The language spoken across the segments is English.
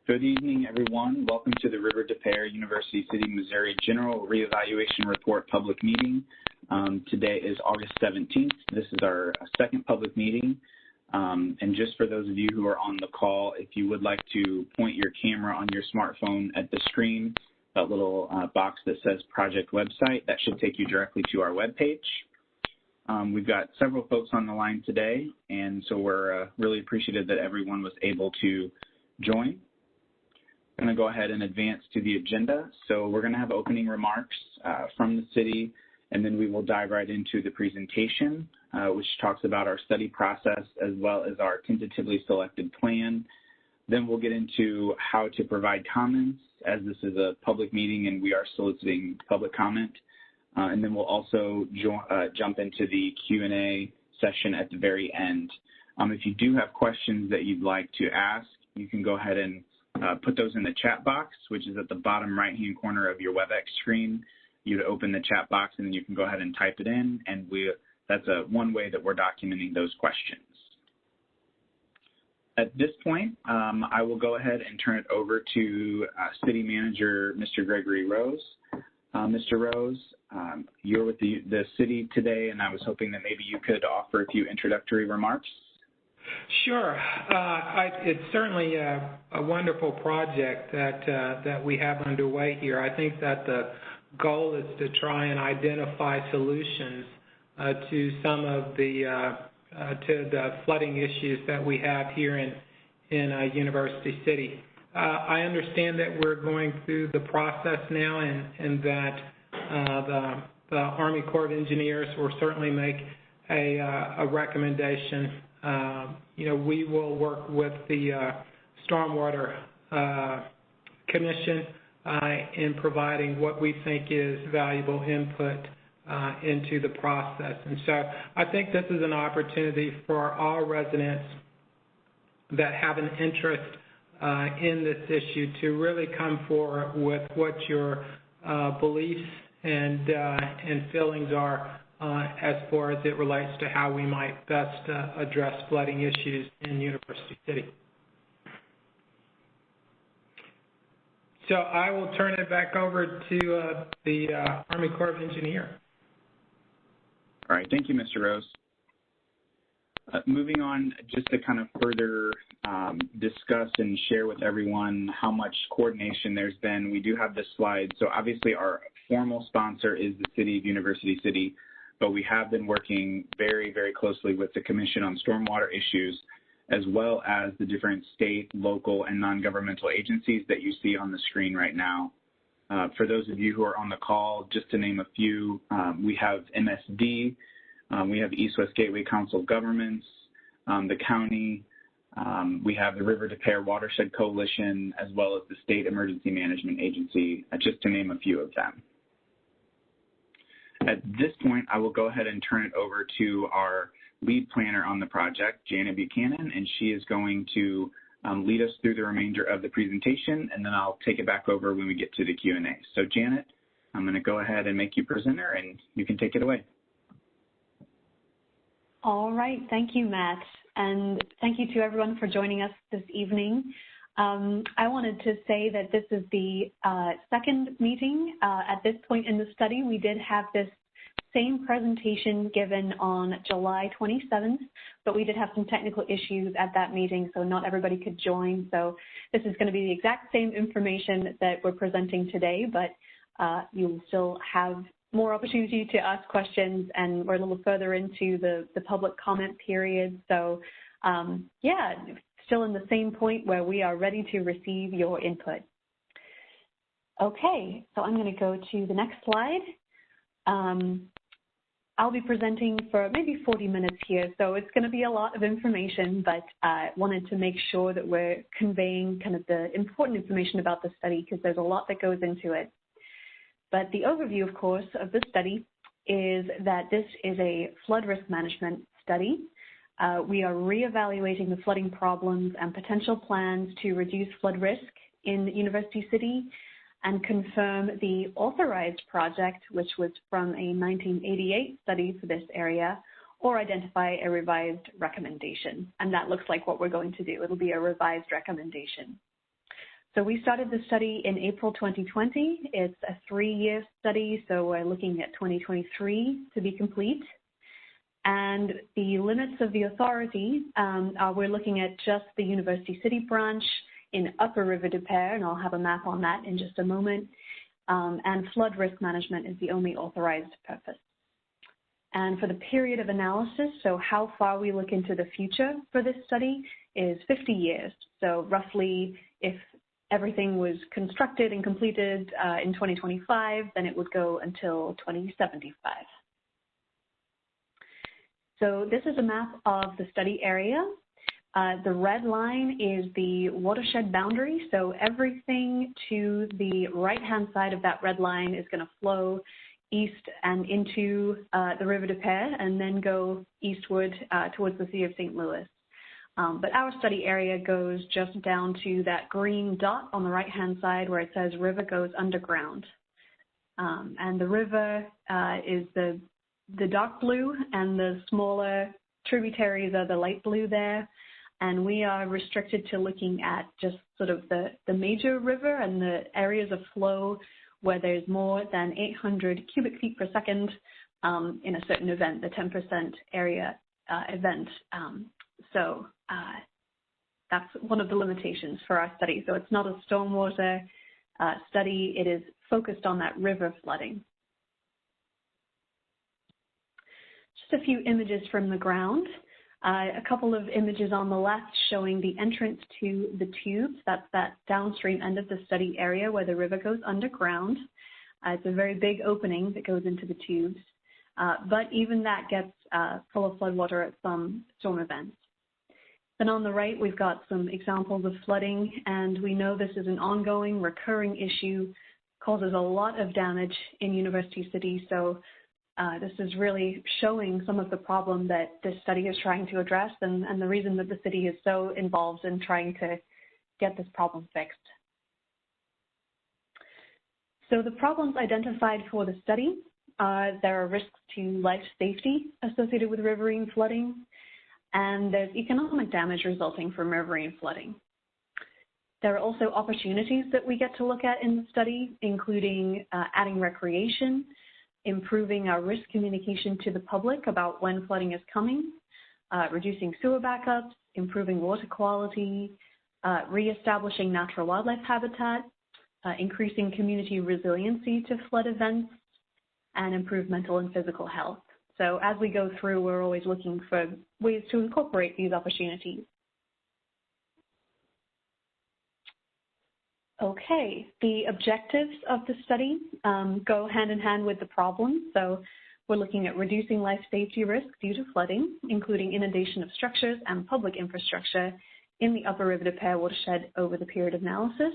Good evening, everyone. Welcome to the River de Pere, University City, Missouri General Reevaluation Report public meeting. Today is August 17th. This is our second public meeting. And just for those of you who are on the call, if you would like to point your camera on your smartphone at the screen, that little box that says project website, that should take you directly to our webpage. We've got several folks on the line today, and so we're really appreciative that everyone was able to join. I'm going to go ahead and advance to the agenda. So we're going to have opening remarks from the city, and then we will dive right into the presentation, which talks about our study process as well as our tentatively selected plan. Then we'll get into how to provide comments, as this is a public meeting and we are soliciting public comment. And then we'll also jump into the Q&A session at the very end. If you do have questions that you'd like to ask, you can go ahead and put those in the chat box, which is at the bottom right-hand corner of your WebEx screen. You'd open the chat box and then you can go ahead and type it in, and that's one way that we're documenting those questions. At this point, I will go ahead and turn it over to City Manager, Mr. Gregory Rose. Mr. Rose, you're with the city today, and I was hoping that maybe you could offer a few introductory remarks. Sure. It's certainly a wonderful project that we have underway here. I think that the goal is to try and identify solutions to some of the flooding issues that we have here in University City. I understand that we're going through the process now, and that the Army Corps of Engineers will certainly make a recommendation. We will work with the Stormwater Commission in providing what we think is valuable input into the process. And so I think this is an opportunity for all residents that have an interest in this issue to really come forward with what your beliefs and feelings are as far as it relates to how we might best address flooding issues in University City. So I will turn it back over to the Army Corps of Engineers. All right, thank you, Mr. Rose. Moving on, just to kind of further discuss and share with everyone how much coordination there's been, we do have this slide. So obviously our formal sponsor is the City of University City, but we have been working very, very closely with the Commission on Stormwater Issues, as well as the different state, local, and non-governmental agencies that you see on the screen right now. For those of you who are on the call, just to name a few, we have MSD, we have East West Gateway Council of Governments, the county, we have the River de Pere Watershed Coalition, as well as the State Emergency Management Agency, just to name a few of them. At this point, I will go ahead and turn it over to our lead planner on the project, Janet Buchanan, and she is going to lead us through the remainder of the presentation, and then I'll take it back over when we get to the Q&A. So Janet, I'm going to go ahead and make you presenter, and you can take it away. All right, thank you, Matt, and thank you to everyone for joining us this evening. I wanted to say that this is the second meeting at this point in the study. We did have this same presentation given on July 27th, but we did have some technical issues at that meeting, so not everybody could join. So this is going to be the exact same information that we're presenting today, but you'll still have more opportunity to ask questions, and we're a little further into the public comment period. So yeah, still in the same point where we are ready to receive your input. Okay, so I'm going to go to the next slide. I'll be presenting for maybe 40 minutes here, so it's going to be a lot of information, but I wanted to make sure that we're conveying kind of the important information about the study, because there's a lot that goes into it. But the overview, of course, of the study is that this is a flood risk management study. We are reevaluating the flooding problems and potential plans to reduce flood risk in University City and confirm the authorized project, which was from a 1988 study for this area, or identify a revised recommendation. And that looks like what we're going to do. It'll be a revised recommendation. So we started the study in April 2020. It's a 3-year study, so we're looking at 2023 to be complete. And the limits of the authority we're looking at just the University City branch in Upper River de Pere, and I'll have a map on that in just a moment. And flood risk management is the only authorized purpose. And for the period of analysis, so how far we look into the future for this study is 50 years. So roughly, if everything was constructed and completed in 2025, then it would go until 2075. So this is a map of the study area. The red line is the watershed boundary. So everything to the right-hand side of that red line is going to flow east and into the River de Pere and then go eastward towards the Sea of St. Louis. But our study area goes just down to that green dot on the right-hand side where it says river goes underground. And the river is the dark blue, and the smaller tributaries are the light blue there. And we are restricted to looking at just sort of the major river and the areas of flow where there's more than 800 cubic feet per second in a certain event, the 10% area event. So that's one of the limitations for our study. So it's not a stormwater study. It is focused on that river flooding. Just a few images from the ground. A couple of images on the left showing the entrance to the tubes. That's that downstream end of the study area where the river goes underground. It's a very big opening that goes into the tubes. But even that gets full of floodwater at some storm events. Then on the right, we've got some examples of flooding, and we know this is an ongoing, recurring issue, causes a lot of damage in University City. So this is really showing some of the problem that this study is trying to address, and the reason that the city is so involved in trying to get this problem fixed. So the problems identified for the study, there are risks to life safety associated with riverine flooding, and there's economic damage resulting from riverine flooding. There are also opportunities that we get to look at in the study, including adding recreation, improving our risk communication to the public about when flooding is coming, reducing sewer backups, improving water quality, reestablishing natural wildlife habitat, increasing community resiliency to flood events, and improve mental and physical health. So as we go through, we're always looking for ways to incorporate these opportunities. Okay, the objectives of the study go hand in hand with the problem. So we're looking at reducing life safety risk due to flooding, including inundation of structures and public infrastructure in the Upper River de Pere watershed over the period of analysis,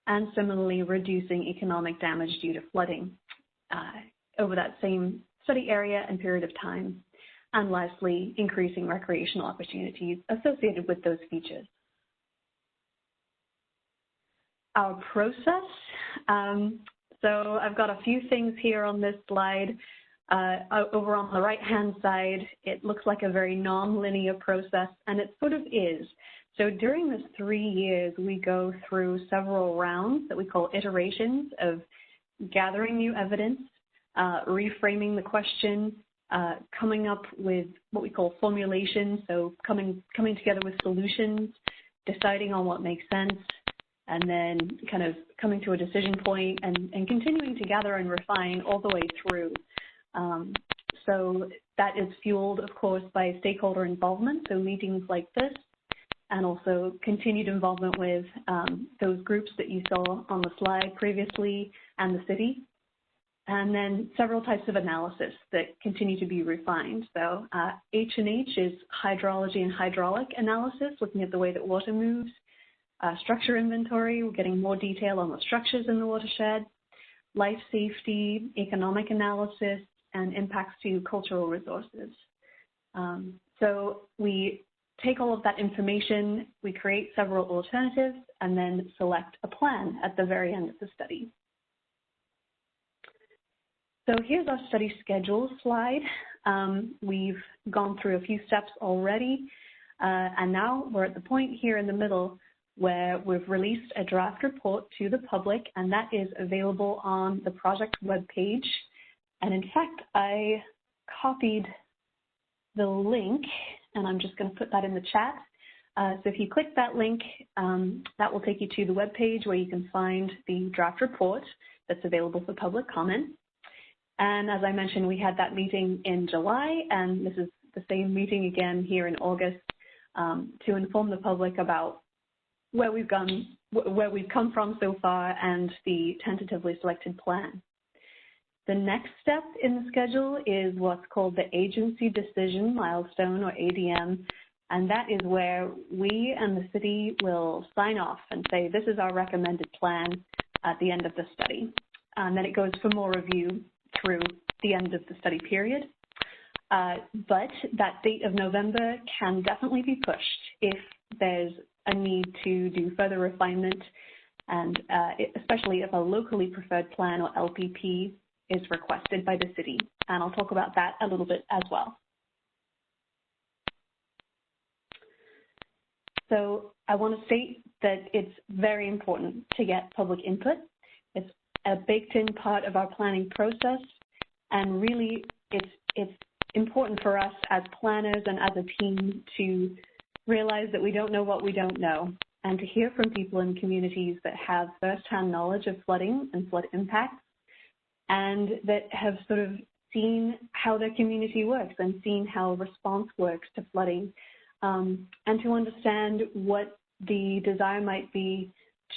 and similarly reducing economic damage due to flooding over that same study area and period of time, and lastly, increasing recreational opportunities associated with those features. Our process, so I've got a few things here on this slide. Over on the right-hand side, it looks like a very non-linear process, and it sort of is. So during this 3 years, we go through several rounds that we call iterations of gathering new evidence, reframing the question, coming up with what we call formulation, so coming together with solutions, deciding on what makes sense, and then kind of coming to a decision point and continuing to gather and refine all the way through. So that is fueled, of course, by stakeholder involvement, so meetings like this, and also continued involvement with those groups that you saw on the slide previously and the city. And then several types of analysis that continue to be refined. So H&H is hydrology and hydraulic analysis, looking at the way that water moves. Structure inventory, we're getting more detail on the structures in the watershed. Life safety, economic analysis, and impacts to cultural resources. So we take all of that information, we create several alternatives, and then select a plan at the very end of the study. So here's our study schedule slide. We've gone through a few steps already, and now we're at the point here in the middle where we've released a draft report to the public, and that is available on the project webpage. And in fact, I copied the link, and I'm just going to put that in the chat. So if you click that link, that will take you to the webpage where you can find the draft report that's available for public comment. And as I mentioned, we had that meeting in July, and this is the same meeting again here in August to inform the public about where we've come from so far and the tentatively selected plan. The next step in the schedule is what's called the agency decision milestone, or ADM, and that is where we and the city will sign off and say this is our recommended plan at the end of the study. And then it goes for more review through the end of the study period. But that date of November can definitely be pushed if there's a need to do further refinement, and especially if a locally preferred plan, or LPP, is requested by the city. And I'll talk about that a little bit as well. So I want to state that it's very important to get public input. It's a baked-in part of our planning process, and really it's important for us as planners and as a team to realize that we don't know what we don't know, and to hear from people in communities that have first-hand knowledge of flooding and flood impacts, and that have sort of seen how their community works and seen how response works to flooding, and to understand what the desire might be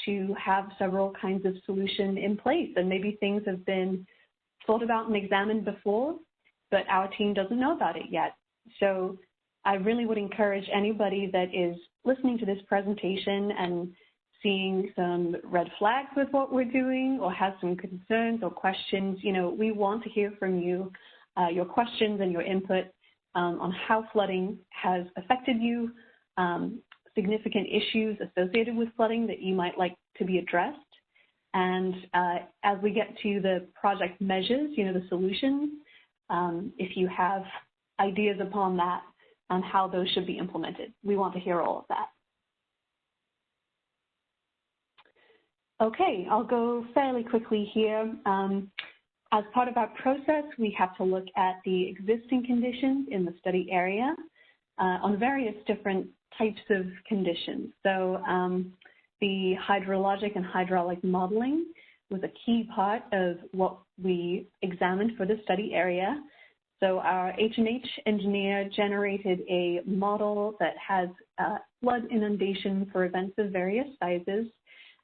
to have several kinds of solution in place. And maybe things have been thought about and examined before, but our team doesn't know about it yet. So I really would encourage anybody that is listening to this presentation and seeing some red flags with what we're doing, or has some concerns or questions, we want to hear from you, your questions and your input on how flooding has affected you, significant issues associated with flooding that you might like to be addressed. And as we get to the project measures, the solutions, if you have ideas upon that on how those should be implemented, we want to hear all of that. Okay, I'll go fairly quickly here. As part of our process, we have to look at the existing conditions in the study area on various different types of conditions. So the hydrologic and hydraulic modeling was a key part of what we examined for the study area. So our H&H engineer generated a model that has flood inundation for events of various sizes,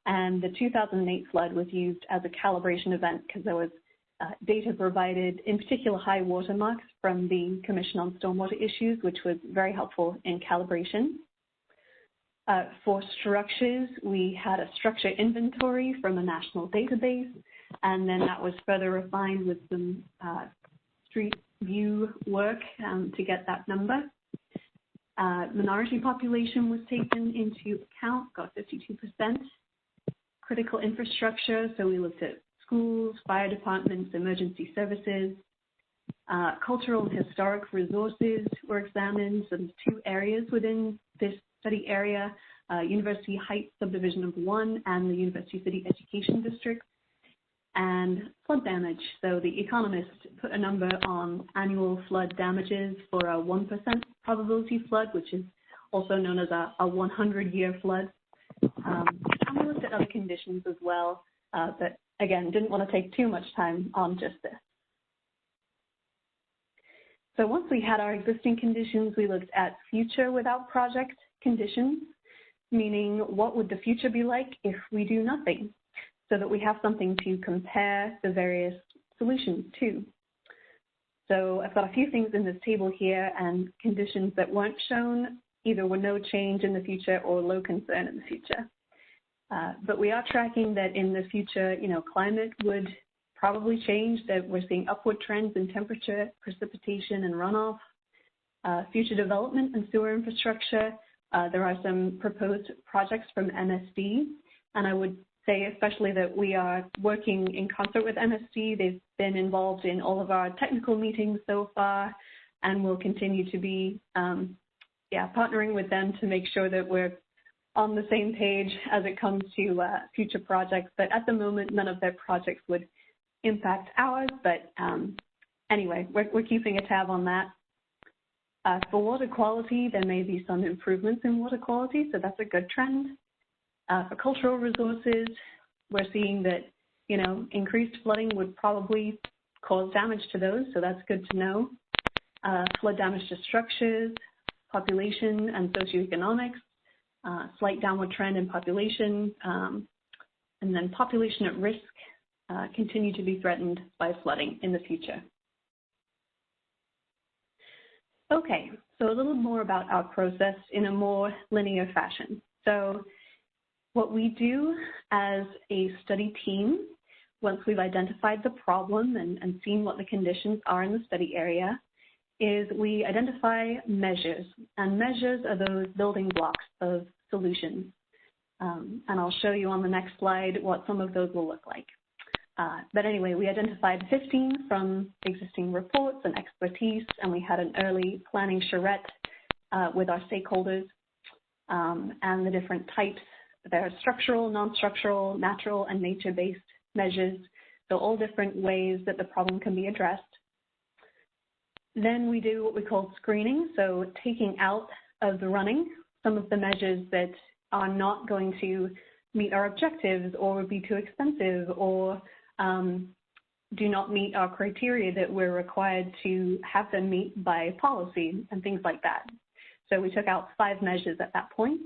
and the 2008 flood was used as a calibration event because there was data provided, in particular high water marks from the Commission on Stormwater Issues, which was very helpful in calibration. For structures, we had a structure inventory from a national database, and then that was further refined with some street view work to get that number. Minority population was taken into account, got 52%. Critical infrastructure, so we looked at schools, fire departments, emergency services. Cultural and historic resources were examined. So there's two areas within this study area, University Heights Subdivision of 1 and the University City Education District. And flood damage. So the Economist put a number on annual flood damages for a 1% probability flood, which is also known as a 100-year flood. And we looked at other conditions as well, but again, didn't want to take too much time on just this. So once we had our existing conditions, we looked at future without project conditions, meaning what would the future be like if we do nothing, so that we have something to compare the various solutions to. So I've got a few things in this table here, and conditions that weren't shown either were no change in the future or low concern in the future. But we are tracking that in the future, climate would probably change, that we're seeing upward trends in temperature, precipitation, and runoff. Future development and sewer infrastructure, there are some proposed projects from MSD, and I would say especially that we are working in concert with MSD. They've been involved in all of our technical meetings so far, and we'll continue to be partnering with them to make sure that we're on the same page as it comes to future projects, but at the moment, none of their projects would impact ours, but anyway, we're keeping a tab on that. For water quality, there may be some improvements in water quality, so that's a good trend. For cultural resources, we're seeing that, you know, increased flooding would probably cause damage to those, so that's good to know. Flood damage to structures, population and socioeconomics, slight downward trend in population, and then population at risk continue to be threatened by flooding in the future. Okay, so a little more about our process in a more linear fashion. So what we do as a study team, once we've identified the problem and seen what the conditions are in the study area, is we identify measures, and measures are those building blocks of solutions. And I'll show you on the next slide what some of those will look like. But anyway, we identified 15 from existing reports and expertise, and we had an early planning charrette with our stakeholders and the different types. There are structural, non-structural, natural, and nature-based measures, so all different ways that the problem can be addressed. Then we do what we call screening, so taking out of the running some of the measures that are not going to meet our objectives or would be too expensive or do not meet our criteria that we're required to have them meet by policy and things like that. So we took out 5 measures at that point.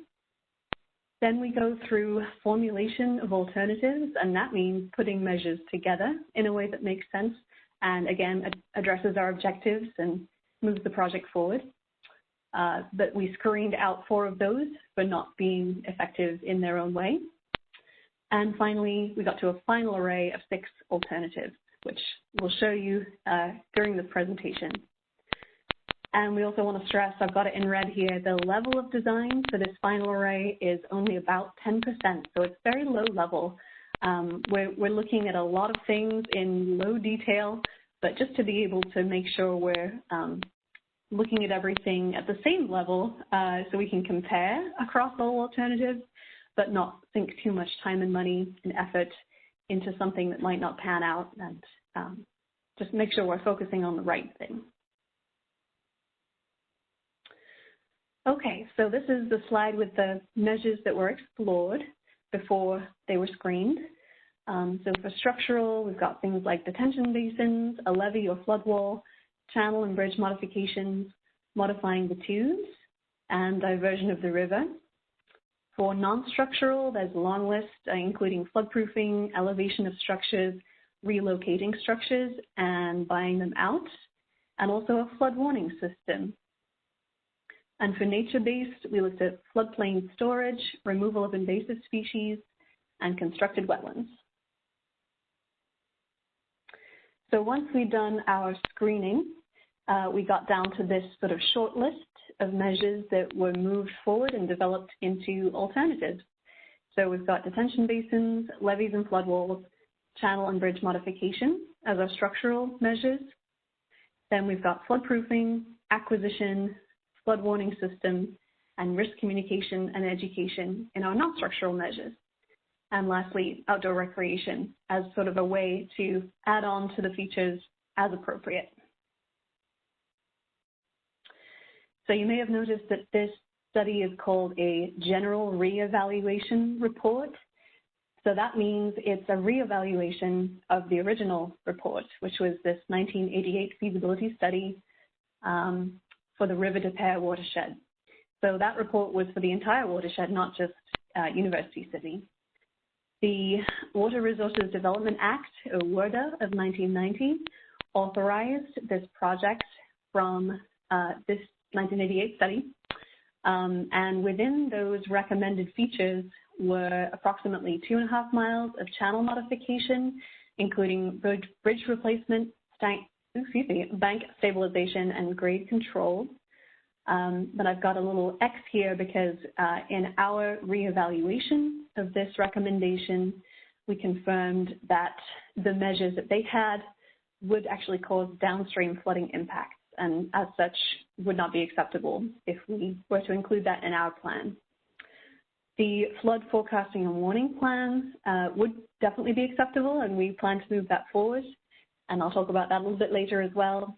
Then we go through formulation of alternatives, and that means putting measures together in a way that makes sense and, again, addresses our objectives and moves the project forward. But we screened out 4 of those for not being effective in their own way. And finally, we got to a final array of 6 alternatives, which we'll show you during the presentation. And we also want to stress, I've got it in red here, the level of design for this final array is only about 10%, so it's very low level. We're looking at a lot of things in low detail, but just to be able to make sure we're looking at everything at the same level so we can compare across all alternatives, but not sink too much time and money and effort into something that might not pan out, and just make sure we're focusing on the right thing. Okay, so this is the slide with the measures that were explored before they were screened. So for structural, we've got things like detention basins, a levee or floodwall, channel and bridge modifications, modifying the tubes, and diversion of the river. For non-structural, there's a long list, including floodproofing, elevation of structures, relocating structures, and buying them out, and also a flood warning system. And for nature-based, we looked at floodplain storage, removal of invasive species, and constructed wetlands. So once we'd done our screening, we got down to this sort of short list of measures that were moved forward and developed into alternatives. So we've got detention basins, levees and floodwalls, channel and bridge modification as our structural measures. Then we've got floodproofing, acquisition, flood warning system, and risk communication and education in our non-structural measures. And lastly, outdoor recreation as sort of a way to add on to the features as appropriate. So you may have noticed that this study is called a general reevaluation report. So that means it's a reevaluation of the original report, which was this 1988 feasibility study for the River de Pere watershed. So that report was for the entire watershed, not just University City. The Water Resources Development Act, or WRDA, of 1990 authorized this project from this 1988 study. And within those recommended features were approximately 2.5 miles of channel modification, including bridge replacement, bank stabilization, and grade control. But I've got a little X here because in our reevaluation of this recommendation, we confirmed that the measures that they had would actually cause downstream flooding impacts, and as such would not be acceptable if we were to include that in our plan. The flood forecasting and warning plans would definitely be acceptable, and we plan to move that forward. And I'll talk about that a little bit later as well.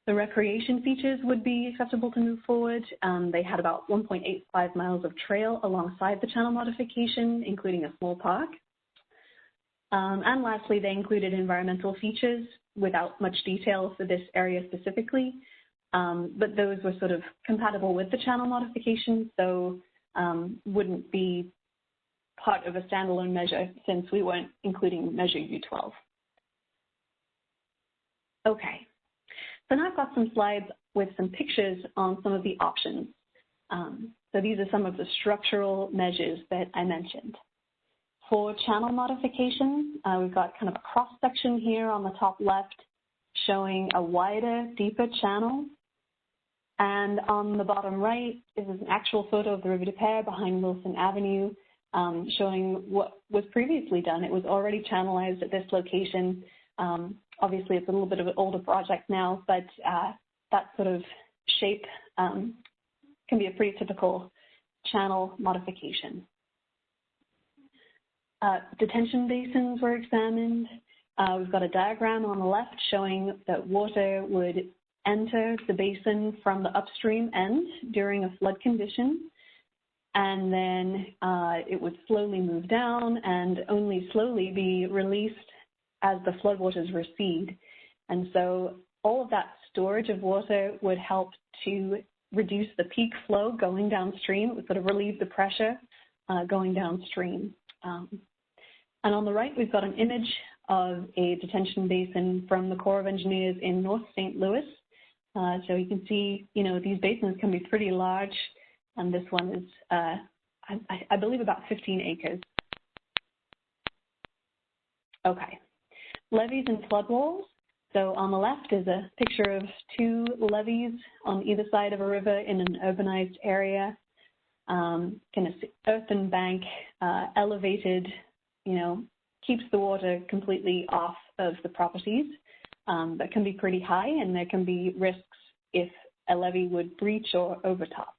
The recreation features would be acceptable to move forward. They had about 1.85 miles of trail alongside the channel modification, including a small park. And lastly, they included environmental features without much detail for this area specifically, but those were sort of compatible with the channel modification, so wouldn't be part of a standalone measure since we weren't including measure U12. Okay, so now I've got some slides with some pictures on some of the options. So these are some of the structural measures that I mentioned. For channel modification, we've got kind of a cross-section here on the top left showing a wider, deeper channel. And on the bottom right is an actual photo of the River de Pere behind Wilson Avenue, showing what was previously done. It was already channelized at this location. Obviously, it's a little bit of an older project now, but that sort of shape can be a pretty typical channel modification. Detention basins were examined. We've got a diagram on the left showing that water would enter the basin from the upstream end during a flood condition, and then it would slowly move down and only slowly be released as the floodwaters recede. And so all of that storage of water would help to reduce the peak flow going downstream. It would sort of relieve the pressure going downstream. And on the right, we've got an image of a detention basin from the Corps of Engineers in North St. Louis. So you can see, these basins can be pretty large, and this one is, I believe, about 15 acres. Okay, levees and floodwalls. So on the left is a picture of two levees on either side of a river in an urbanized area. Kind of earthen bank, elevated, keeps the water completely off of the properties. That can be pretty high, and there can be risks if a levee would breach or overtop.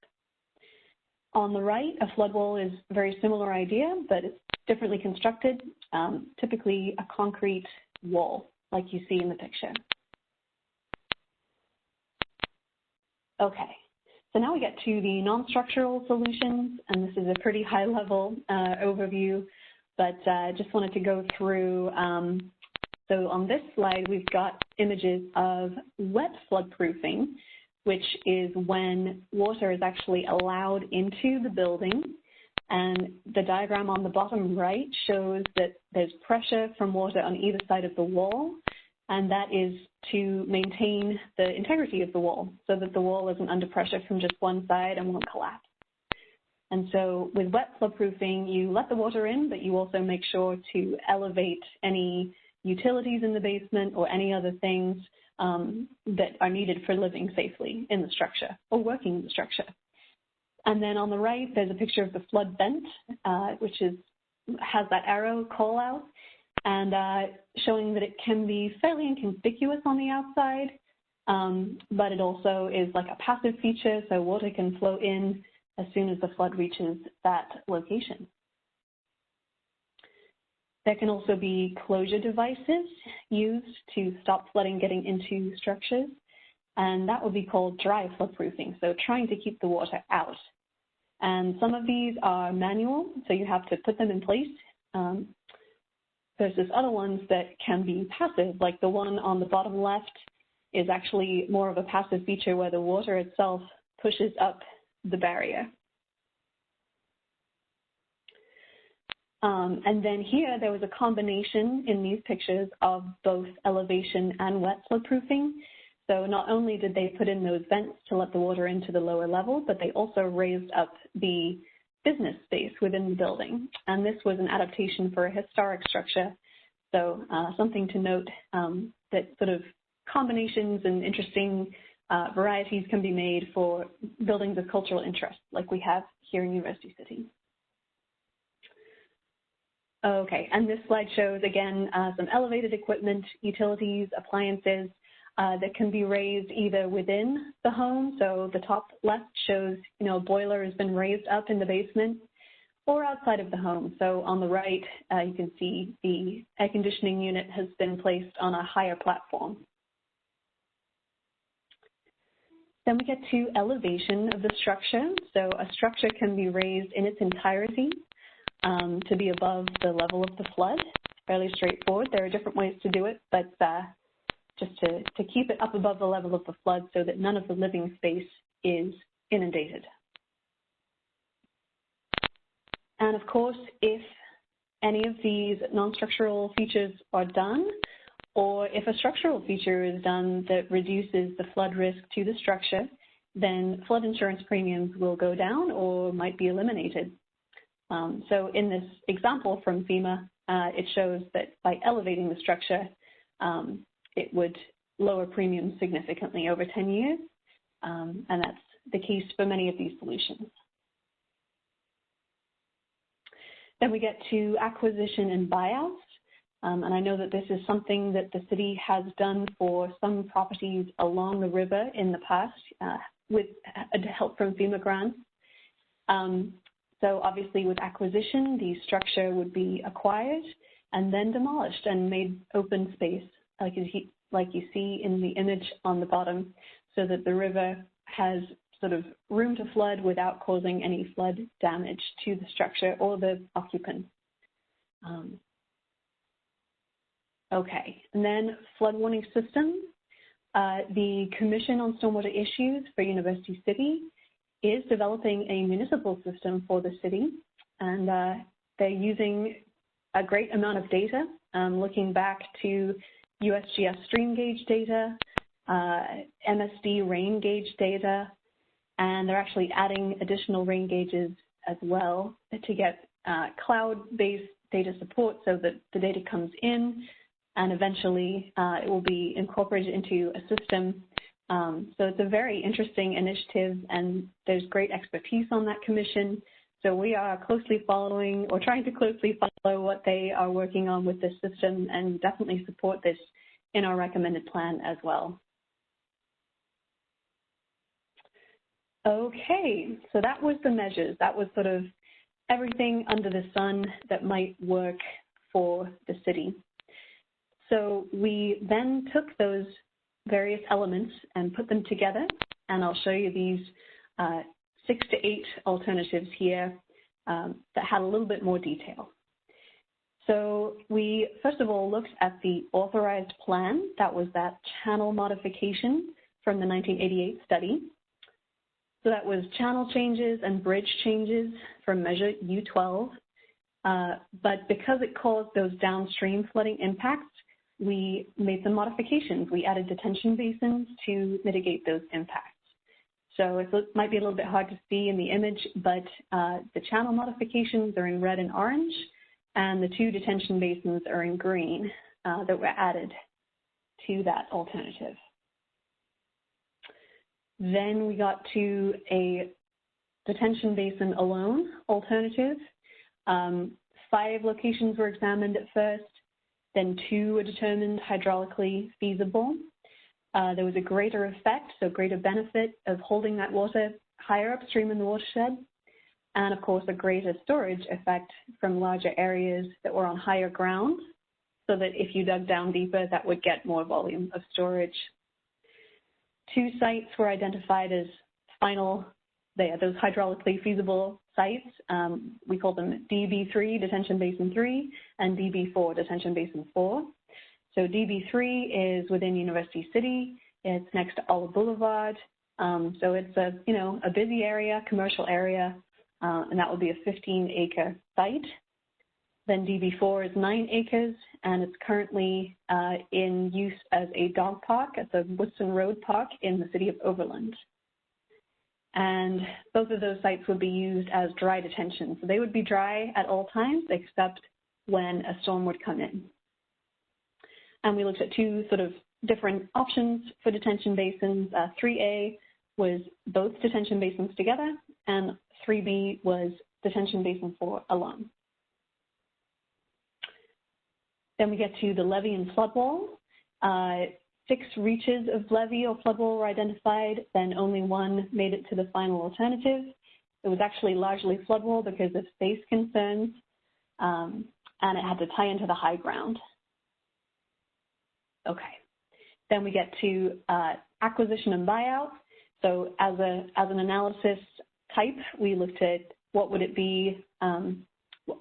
On the right, a floodwall is a very similar idea, but it's differently constructed, typically a concrete wall, like you see in the picture. Okay, so now we get to the non-structural solutions, and this is a pretty high-level overview, but just wanted to go through. So on this slide, we've got images of wet floodproofing, which is when water is actually allowed into the building. And the diagram on the bottom right shows that there's pressure from water on either side of the wall, and that is to maintain the integrity of the wall so that the wall isn't under pressure from just one side and won't collapse. And so with wet floodproofing, you let the water in, but you also make sure to elevate any utilities in the basement or any other things that are needed for living safely in the structure or working in the structure. And then on the right, there's a picture of the flood vent, which has that arrow call out, and showing that it can be fairly inconspicuous on the outside, but it also is like a passive feature, so water can flow in as soon as the flood reaches that location. There can also be closure devices used to stop flooding getting into structures, and that would be called dry floodproofing, so trying to keep the water out. And some of these are manual, so you have to put them in place, versus other ones that can be passive, like the one on the bottom left is actually more of a passive feature where the water itself pushes up the barrier. And then here, there was a combination in these pictures of both elevation and wet floodproofing. So not only did they put in those vents to let the water into the lower level, but they also raised up the business space within the building. And this was an adaptation for a historic structure. So something to note that sort of combinations and interesting varieties can be made for buildings of cultural interest, like we have here in University City. Okay, and this slide shows, again, some elevated equipment, utilities, appliances that can be raised either within the home. So the top left shows, a boiler has been raised up in the basement, or outside of the home. So on the right, you can see the air conditioning unit has been placed on a higher platform. Then we get to elevation of the structure. So a structure can be raised in its entirety to be above the level of the flood. Fairly straightforward. There are different ways to do it, but just to keep it up above the level of the flood so that none of the living space is inundated. And of course, if any of these non-structural features are done, or if a structural feature is done that reduces the flood risk to the structure, then flood insurance premiums will go down or might be eliminated. So in this example from FEMA, it shows that by elevating the structure, it would lower premiums significantly over 10 years, and that's the case for many of these solutions. Then we get to acquisition and buyouts, and I know that this is something that the city has done for some properties along the river in the past with help from FEMA grants. So obviously with acquisition, the structure would be acquired and then demolished and made open space, like you see in the image on the bottom, so that the river has sort of room to flood without causing any flood damage to the structure or the occupants. Okay, and then flood warning system. The Commission on Stormwater Issues for University City is developing a municipal system for the city, and they're using a great amount of data, looking back to USGS stream gauge data, MSD rain gauge data, and they're actually adding additional rain gauges as well to get cloud-based data support so that the data comes in and eventually it will be incorporated into a system. So it's a very interesting initiative, and there's great expertise on that commission. So we are closely following, or trying to closely follow, what they are working on with this system, and definitely support this in our recommended plan as well. Okay, so that was the measures. That was sort of everything under the sun that might work for the city. So we then took those various elements and put them together, and I'll show you these 6 to 8 alternatives here that had a little bit more detail. So we first of all looked at the authorized plan. That was that channel modification from the 1988 study. So that was channel changes and bridge changes from measure U12. But because it caused those downstream flooding impacts, we made some modifications. We added detention basins to mitigate those impacts. So it might be a little bit hard to see in the image, but the channel modifications are in red and orange, and the 2 detention basins are in green that were added to that alternative. Then we got to a detention basin alone alternative. 5 locations were examined at first, then 2 were determined hydraulically feasible. There was a greater effect, so greater benefit of holding that water higher upstream in the watershed, and of course a greater storage effect from larger areas that were on higher ground, so that if you dug down deeper, that would get more volume of storage. 2 sites were identified as final, those hydraulically feasible sites. We call them DB3, Detention Basin 3, and DB4, Detention Basin 4. So DB3 is within University City. It's next to Olive Boulevard. So it's a busy area, commercial area, and that would be a 15-acre site. Then DB4 is 9 acres, and it's currently in use as a dog park at the Woodson Road Park in the city of Overland. And both of those sites would be used as dry detention. So they would be dry at all times except when a storm would come in. And we looked at 2 sort of different options for detention basins. 3A was both detention basins together, and 3B was detention basin 4 alone. Then we get to the levee and floodwall. 6 reaches of levee or floodwall were identified, then only 1 made it to the final alternative. It was actually largely floodwall because of space concerns, and it had to tie into the high ground. Okay, then we get to acquisition and buyout. So as an analysis type, we looked at what would it be,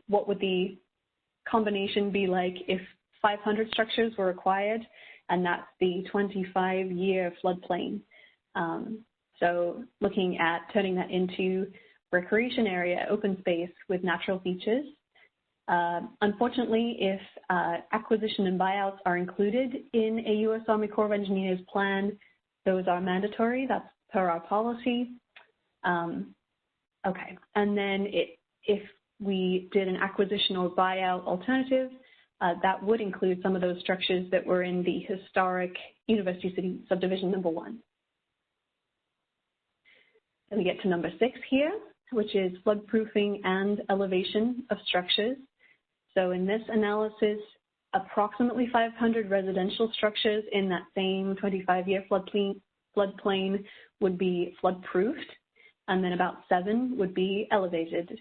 what would the combination be like if 500 structures were acquired, and that's the 25-year floodplain. So looking at turning that into recreation area, open space with natural features. Unfortunately, if acquisition and buyouts are included in a U.S. Army Corps of Engineers plan, those are mandatory. That's per our policy. Okay, and then if we did an acquisition or buyout alternative, that would include some of those structures that were in the historic University City subdivision number 1. Then we get to number 6 here, which is floodproofing and elevation of structures. So in this analysis, approximately 500 residential structures in that same 25-year floodplain would be floodproofed, and then about 7 would be elevated.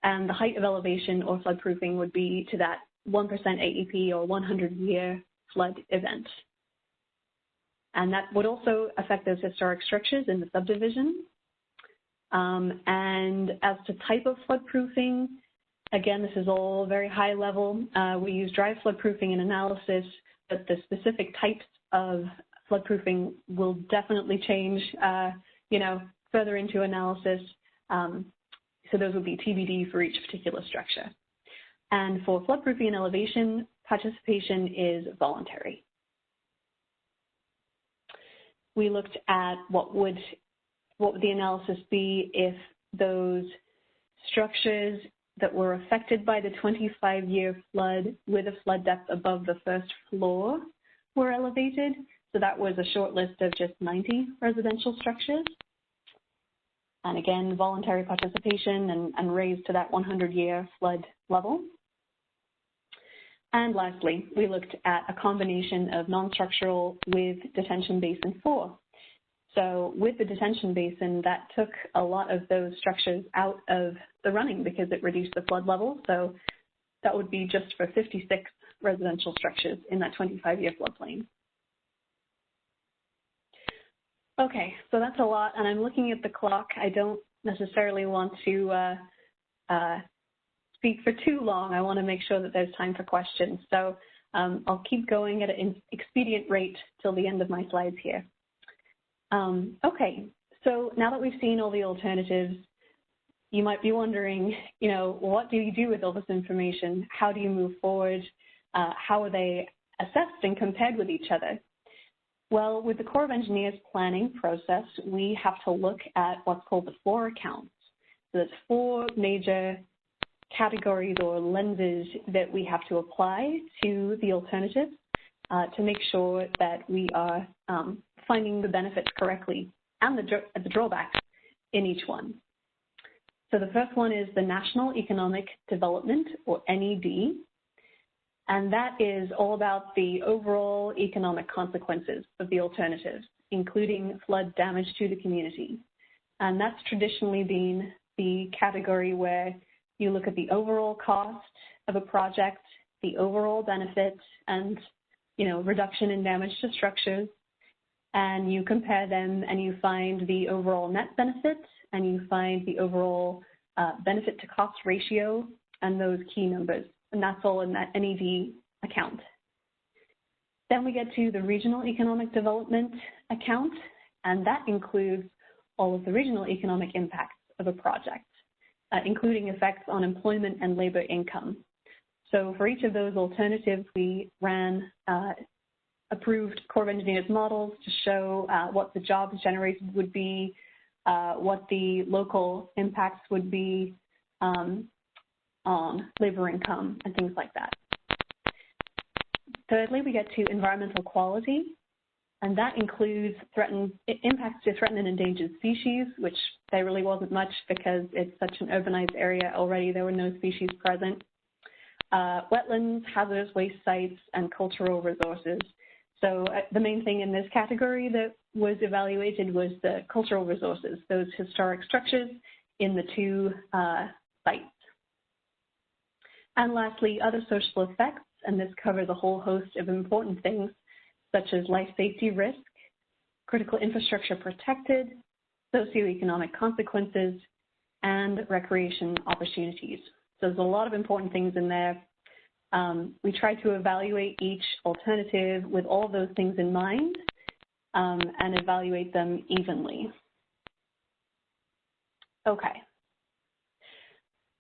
And the height of elevation or floodproofing would be to that 1% AEP or 100-year flood event. And that would also affect those historic structures in the subdivision. And as to type of floodproofing, again, this is all very high level. We use dry floodproofing in analysis, but the specific types of floodproofing will definitely change, further into analysis. So those would be TBD for each particular structure. And for floodproofing and elevation, participation is voluntary. We looked at what would the analysis be if those structures that were affected by the 25-year flood with a flood depth above the first floor were elevated. So that was a short list of just 90 residential structures. And again, voluntary participation and raised to that 100-year flood level. And lastly, we looked at a combination of non-structural with Detention Basin 4. So with the Detention Basin, that took a lot of those structures out of the running because it reduced the flood level. So that would be just for 56 residential structures in that 25-year floodplain. Okay, so that's a lot, and I'm looking at the clock. I don't necessarily want to speak for too long. I want to make sure that there's time for questions. So I'll keep going at an expedient rate till the end of my slides here. Okay, so now that we've seen all the alternatives, you might be wondering, what do you do with all this information? How do you move forward? How are they assessed and compared with each other? Well, with the Corps of Engineers planning process, we have to look at what's called the 4 accounts. So there's 4 major categories or lenses that we have to apply to the alternatives to make sure that we are finding the benefits correctly and the drawbacks in each one. So the first one is the National Economic Development, or NED, and that is all about the overall economic consequences of the alternatives, including flood damage to the community. And that's traditionally been the category where you look at the overall cost of a project, the overall benefits, and reduction in damage to structures, and you compare them and you find the overall net benefits and you find the overall benefit to cost ratio and those key numbers, and that's all in that NED account. Then we get to the Regional Economic Development account, and that includes all of the regional economic impacts of a project, including effects on employment and labor income. So for each of those alternatives, we ran approved Corps of Engineers models to show what the jobs generated would be, what the local impacts would be on labor income and things like that. Thirdly, we get to environmental quality, and that includes impacts to threatened and endangered species, which there really wasn't much because it's such an urbanized area already. There were no species present. Wetlands, hazardous waste sites, and cultural resources. So the main thing in this category that was evaluated was the cultural resources, those historic structures in the two sites. And lastly, other social effects, and this covers a whole host of important things such as life safety risk, critical infrastructure protected, socioeconomic consequences, and recreation opportunities. So there's a lot of important things in there. We try to evaluate each alternative with all of those things in mind and evaluate them evenly. Okay.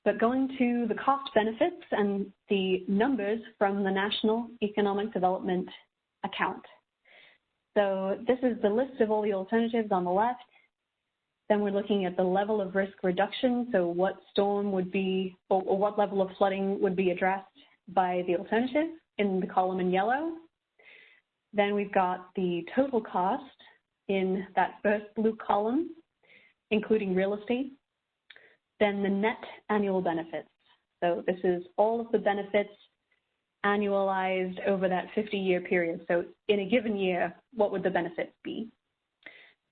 But going to the cost benefits and the numbers from the National Economic Development account. So this is the list of all the alternatives on the left. Then we're looking at the level of risk reduction, so what storm would be, or what level of flooding would be addressed by the alternative in the column in yellow. Then we've got the total cost in that first blue column, including real estate. Then the net annual benefits. So this is all of the benefits annualized over that 50-year period. So in a given year, what would the benefits be?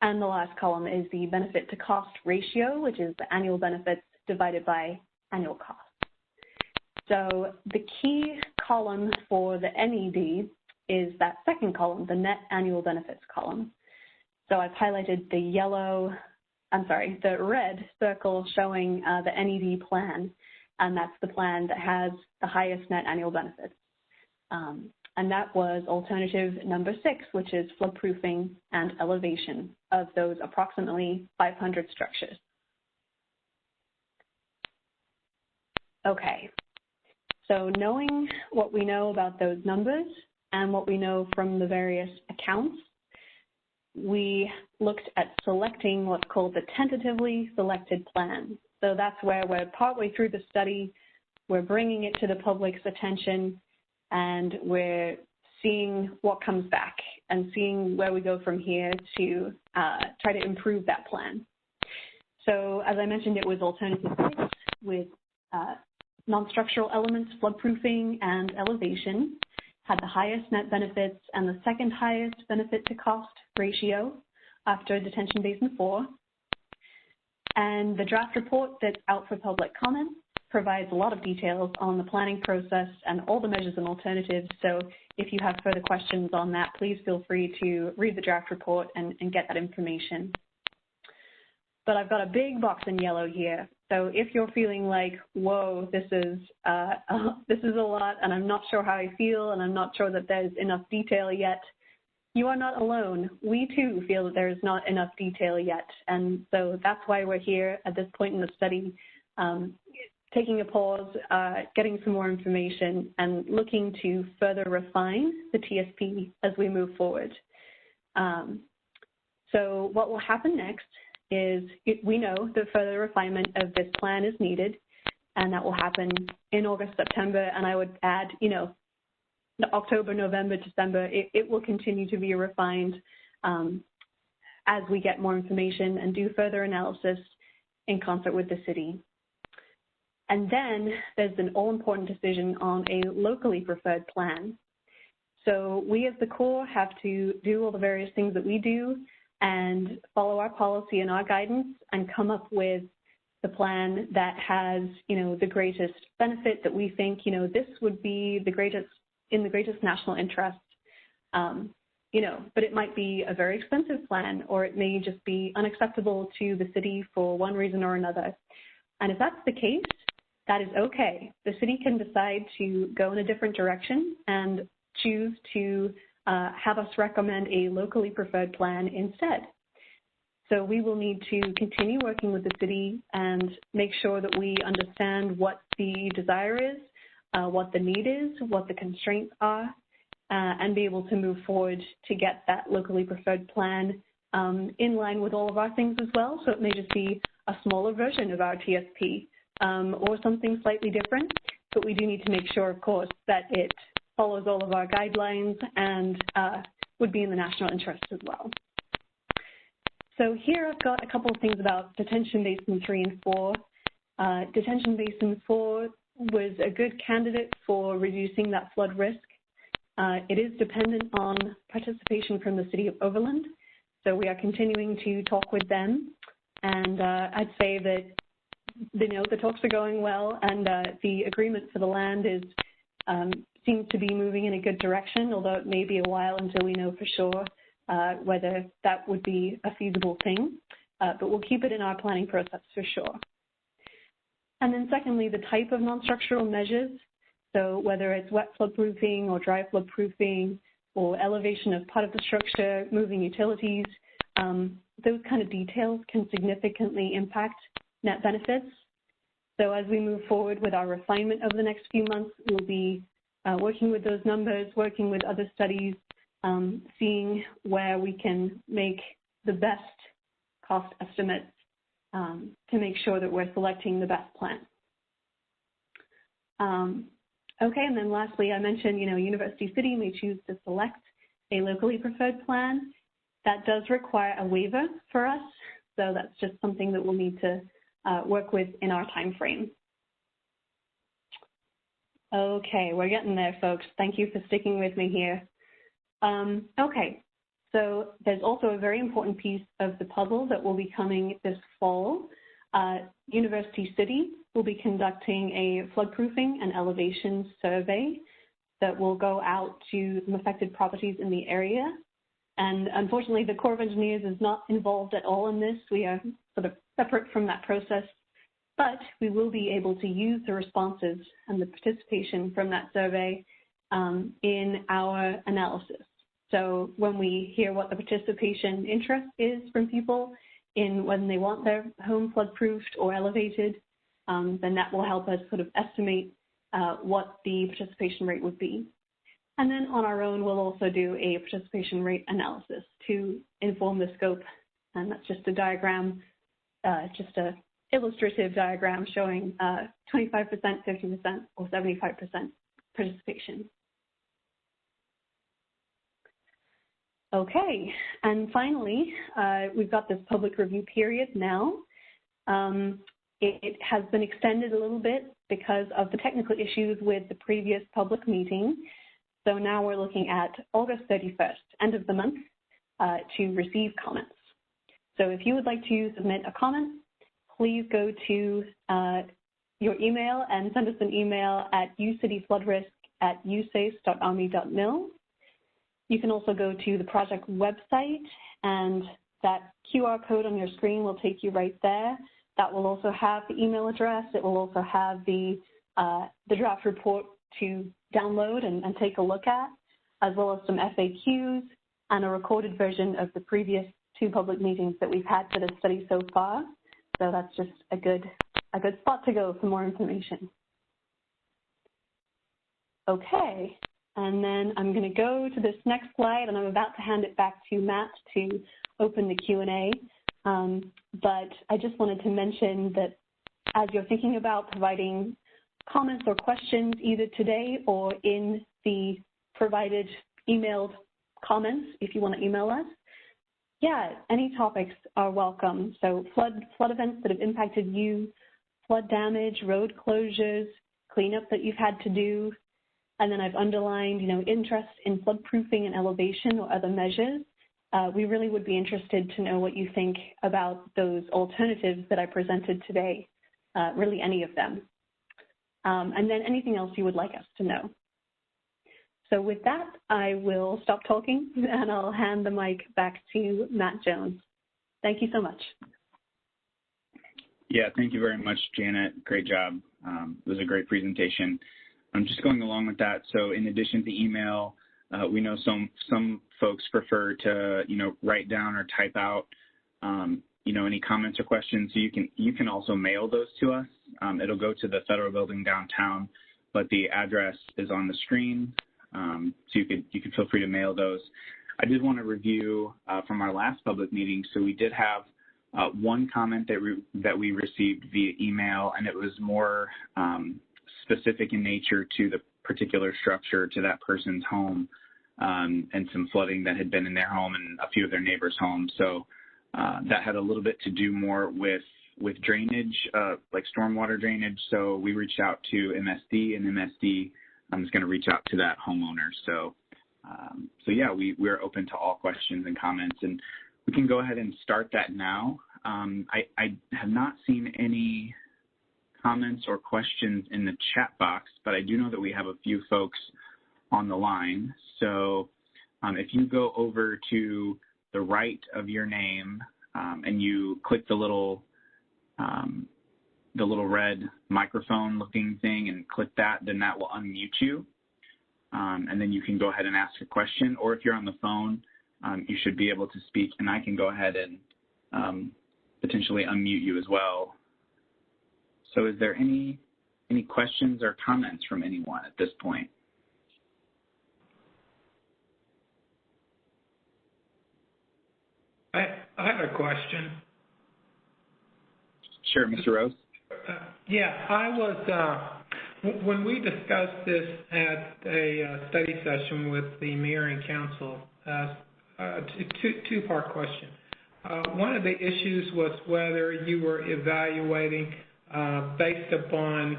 And the last column is the benefit to cost ratio, which is the annual benefits divided by annual cost. So the key column for the NED is that second column, the net annual benefits column. So I've highlighted the red circle showing the NED plan, and that's the plan that has the highest net annual benefits. And that was alternative number 6, which is floodproofing and elevation of those approximately 500 structures. Okay, so knowing what we know about those numbers and what we know from the various accounts, we looked at selecting what's called the tentatively selected plan. So that's where we're partway through the study, we're bringing it to the public's attention, and we're seeing what comes back and seeing where we go from here to try to improve that plan. So as I mentioned, it was alternative 6 with non-structural elements, floodproofing and elevation, had the highest net benefits and the second highest benefit to cost ratio after Detention Basin 4. And the draft report that's out for public comment provides a lot of details on the planning process and all the measures and alternatives. So if you have further questions on that, please feel free to read the draft report and get that information. But I've got a big box in yellow here. So if you're feeling like, whoa, this is a lot and I'm not sure how I feel and I'm not sure that there's enough detail yet, you are not alone. We too feel that there is not enough detail yet. And so that's why we're here at this point in the study, taking a pause, getting some more information, and looking to further refine the TSP as we move forward. So what will happen next is we know that further refinement of this plan is needed, and that will happen in August, September, and I would add, October, November, December, it will continue to be refined as we get more information and do further analysis in concert with the city. And then there's an all-important decision on a locally preferred plan. So we as the Corps have to do all the various things that we do and follow our policy and our guidance and come up with the plan that has, the greatest benefit that we think, this would be in the greatest national interest. But it might be a very expensive plan, or it may just be unacceptable to the city for one reason or another. And if that's the case, that is okay. The city can decide to go in a different direction and choose to have us recommend a locally preferred plan instead. So we will need to continue working with the city and make sure that we understand what the desire is, what the need is, what the constraints are, and be able to move forward to get that locally preferred plan in line with all of our things as well. So it may just be a smaller version of our TSP or something slightly different, but we do need to make sure, of course, that it follows all of our guidelines and would be in the national interest as well. So here I've got a couple of things about Detention Basin 3 and 4. Detention Basin 4 was a good candidate for reducing that flood risk. It is dependent on participation from the City of Overland, so we are continuing to talk with them. And I'd say that the talks are going well, and the agreement for the land seems to be moving in a good direction, although it may be a while until we know for sure whether that would be a feasible thing. But we'll keep it in our planning process for sure. And then secondly, the type of non-structural measures. So whether it's wet floodproofing or dry floodproofing or elevation of part of the structure, moving utilities, those kind of details can significantly impact net benefits. So as we move forward with our refinement over the next few months, we'll be working with those numbers, working with other studies, seeing where we can make the best cost estimates to make sure that we're selecting the best plan. Okay, and then lastly, I mentioned, University City may choose to select a locally preferred plan. That does require a waiver for us, so that's just something that we'll need to work with in our time frame. Okay, we're getting there, folks. Thank you for sticking with me here. Okay, so there's also a very important piece of the puzzle that will be coming this fall. University City will be conducting a floodproofing and elevation survey that will go out to some affected properties in the area. And unfortunately, the Corps of Engineers is not involved at all in this. We are sort of separate from that process, but we will be able to use the responses and the participation from that survey in our analysis. So when we hear what the participation interest is from people in when they want their home flood-proofed or elevated, then that will help us sort of estimate what the participation rate would be. And then on our own, we'll also do a participation rate analysis to inform the scope. And that's just a diagram, just a illustrative diagram showing 25%, 50%, or 75% participation. Okay, and finally, we've got this public review period now. It has been extended a little bit because of the technical issues with the previous public meeting. So now we're looking at August 31st, end of the month, to receive comments. So if you would like to submit a comment, please go to your email and send us an email at ucityfloodrisk@usace.army.mil. You can also go to the project website, and that QR code on your screen will take you right there. That will also have the email address. It will also have the draft report to download and take a look at, as well as some FAQs and a recorded version of the previous 2 public meetings that we've had for this study so far. So that's just a good spot to go for more information. Okay, and then I'm going to go to this next slide, and I'm about to hand it back to Matt to open the Q&A. But I just wanted to mention that as you're thinking about providing comments or questions either today or in the provided emailed comments, if you want to email us, yeah, any topics are welcome. So flood events that have impacted you, flood damage, road closures, cleanup that you've had to do, and then I've underlined, interest in floodproofing and elevation or other measures. We really would be interested to know what you think about those alternatives that I presented today, really any of them. And then anything else you would like us to know. So with that, I will stop talking and I'll hand the mic back to Matt Jones. Thank you so much. Yeah, thank you very much, Janet. Great job. It was a great presentation. I'm just going along with that. So in addition to email, we know some folks prefer to, write down or type out, any comments or questions. So you can also mail those to us. It'll go to the Federal Building downtown, but the address is on the screen. So you can feel free to mail those. I did want to review from our last public meeting. So we did have one comment that we received via email, and it was more specific in nature to the particular structure, to that person's home, and some flooding that had been in their home and a few of their neighbors' homes. So that had a little bit to do more with drainage, like stormwater drainage. So we reached out to MSD, and MSD is going to reach out to that homeowner. So yeah, we're open to all questions and comments, and we can go ahead and start that now. I have not seen any comments or questions in the chat box, but I do know that we have a few folks on the line. So if you go over to the right of your name and you click the little red microphone looking thing and click that, then that will unmute you. And then you can go ahead and ask a question, or if you're on the phone, you should be able to speak, and I can go ahead and potentially unmute you as well. So is there any questions or comments from anyone at this point? I have a question. Sure, Mr. Rose. Yeah, I was, when we discussed this at a study session with the mayor and council, two-part question. One of the issues was whether you were evaluating, based upon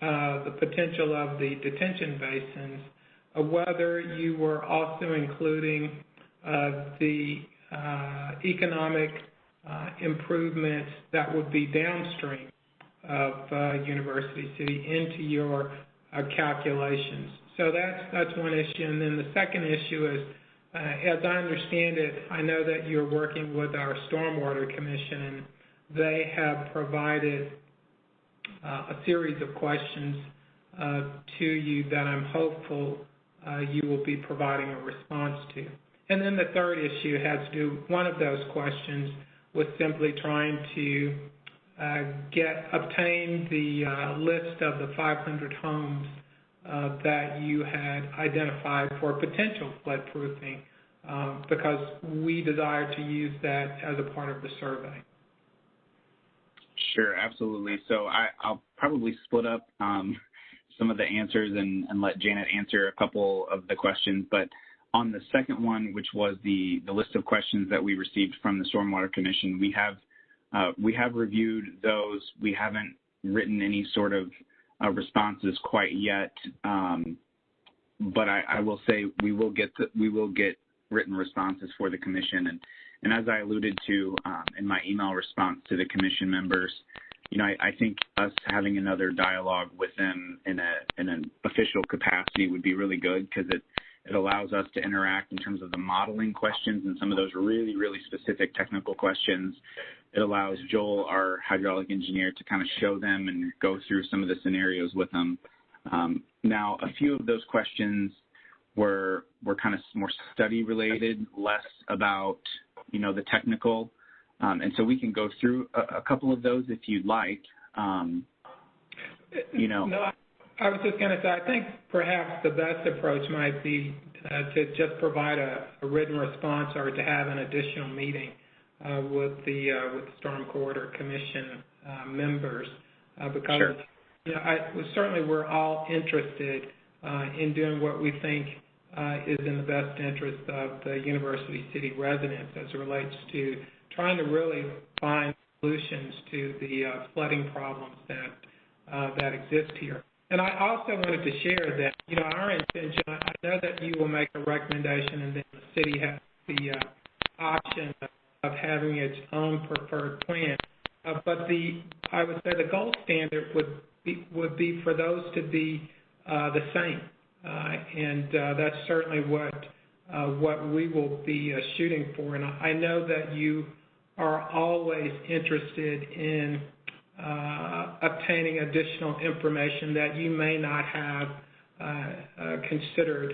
the potential of the detention basins, whether you were also including the economic improvements that would be downstream of University City into your calculations. So that's one issue. And then the second issue is, as I understand it, I know that you're working with our Stormwater Commission, and they have provided a series of questions to you that I'm hopeful you will be providing a response to. And then the third issue has to do, one of those questions was simply trying to obtain the list of the 500 homes that you had identified for potential floodproofing, because we desire to use that as a part of the survey. Sure, absolutely. So I'll probably split up some of the answers and let Janet answer a couple of the questions. But on the second one, which was the list of questions that we received from the Stormwater Commission, we have reviewed those. We haven't written any sort of responses quite yet, but I will say we will get written responses for the commission. And as I alluded to in my email response to the commission members, I think us having another dialogue with them in an official capacity would be really good, because it allows us to interact in terms of the modeling questions and some of those really, really specific technical questions. It allows Joel, our hydraulic engineer, to kind of show them and go through some of the scenarios with them. Now, a few of those questions were kind of more study related, less about, the technical. And so we can go through a couple of those if you'd like. No, I was just going to say, I think perhaps the best approach might be to just provide a written response, or to have an additional meeting with the Stormwater Commission members, because sure. Certainly we're all interested in doing what we think is in the best interest of the University City residents as it relates to trying to really find solutions to the flooding problems that exist here. And I also wanted to share that, our intention, I know that you will make a recommendation, and then the city has the option of having its own preferred plan. But I would say the gold standard would be for those to be the same. And that's certainly what we will be shooting for. And I know that you are always interested in obtaining additional information that you may not have considered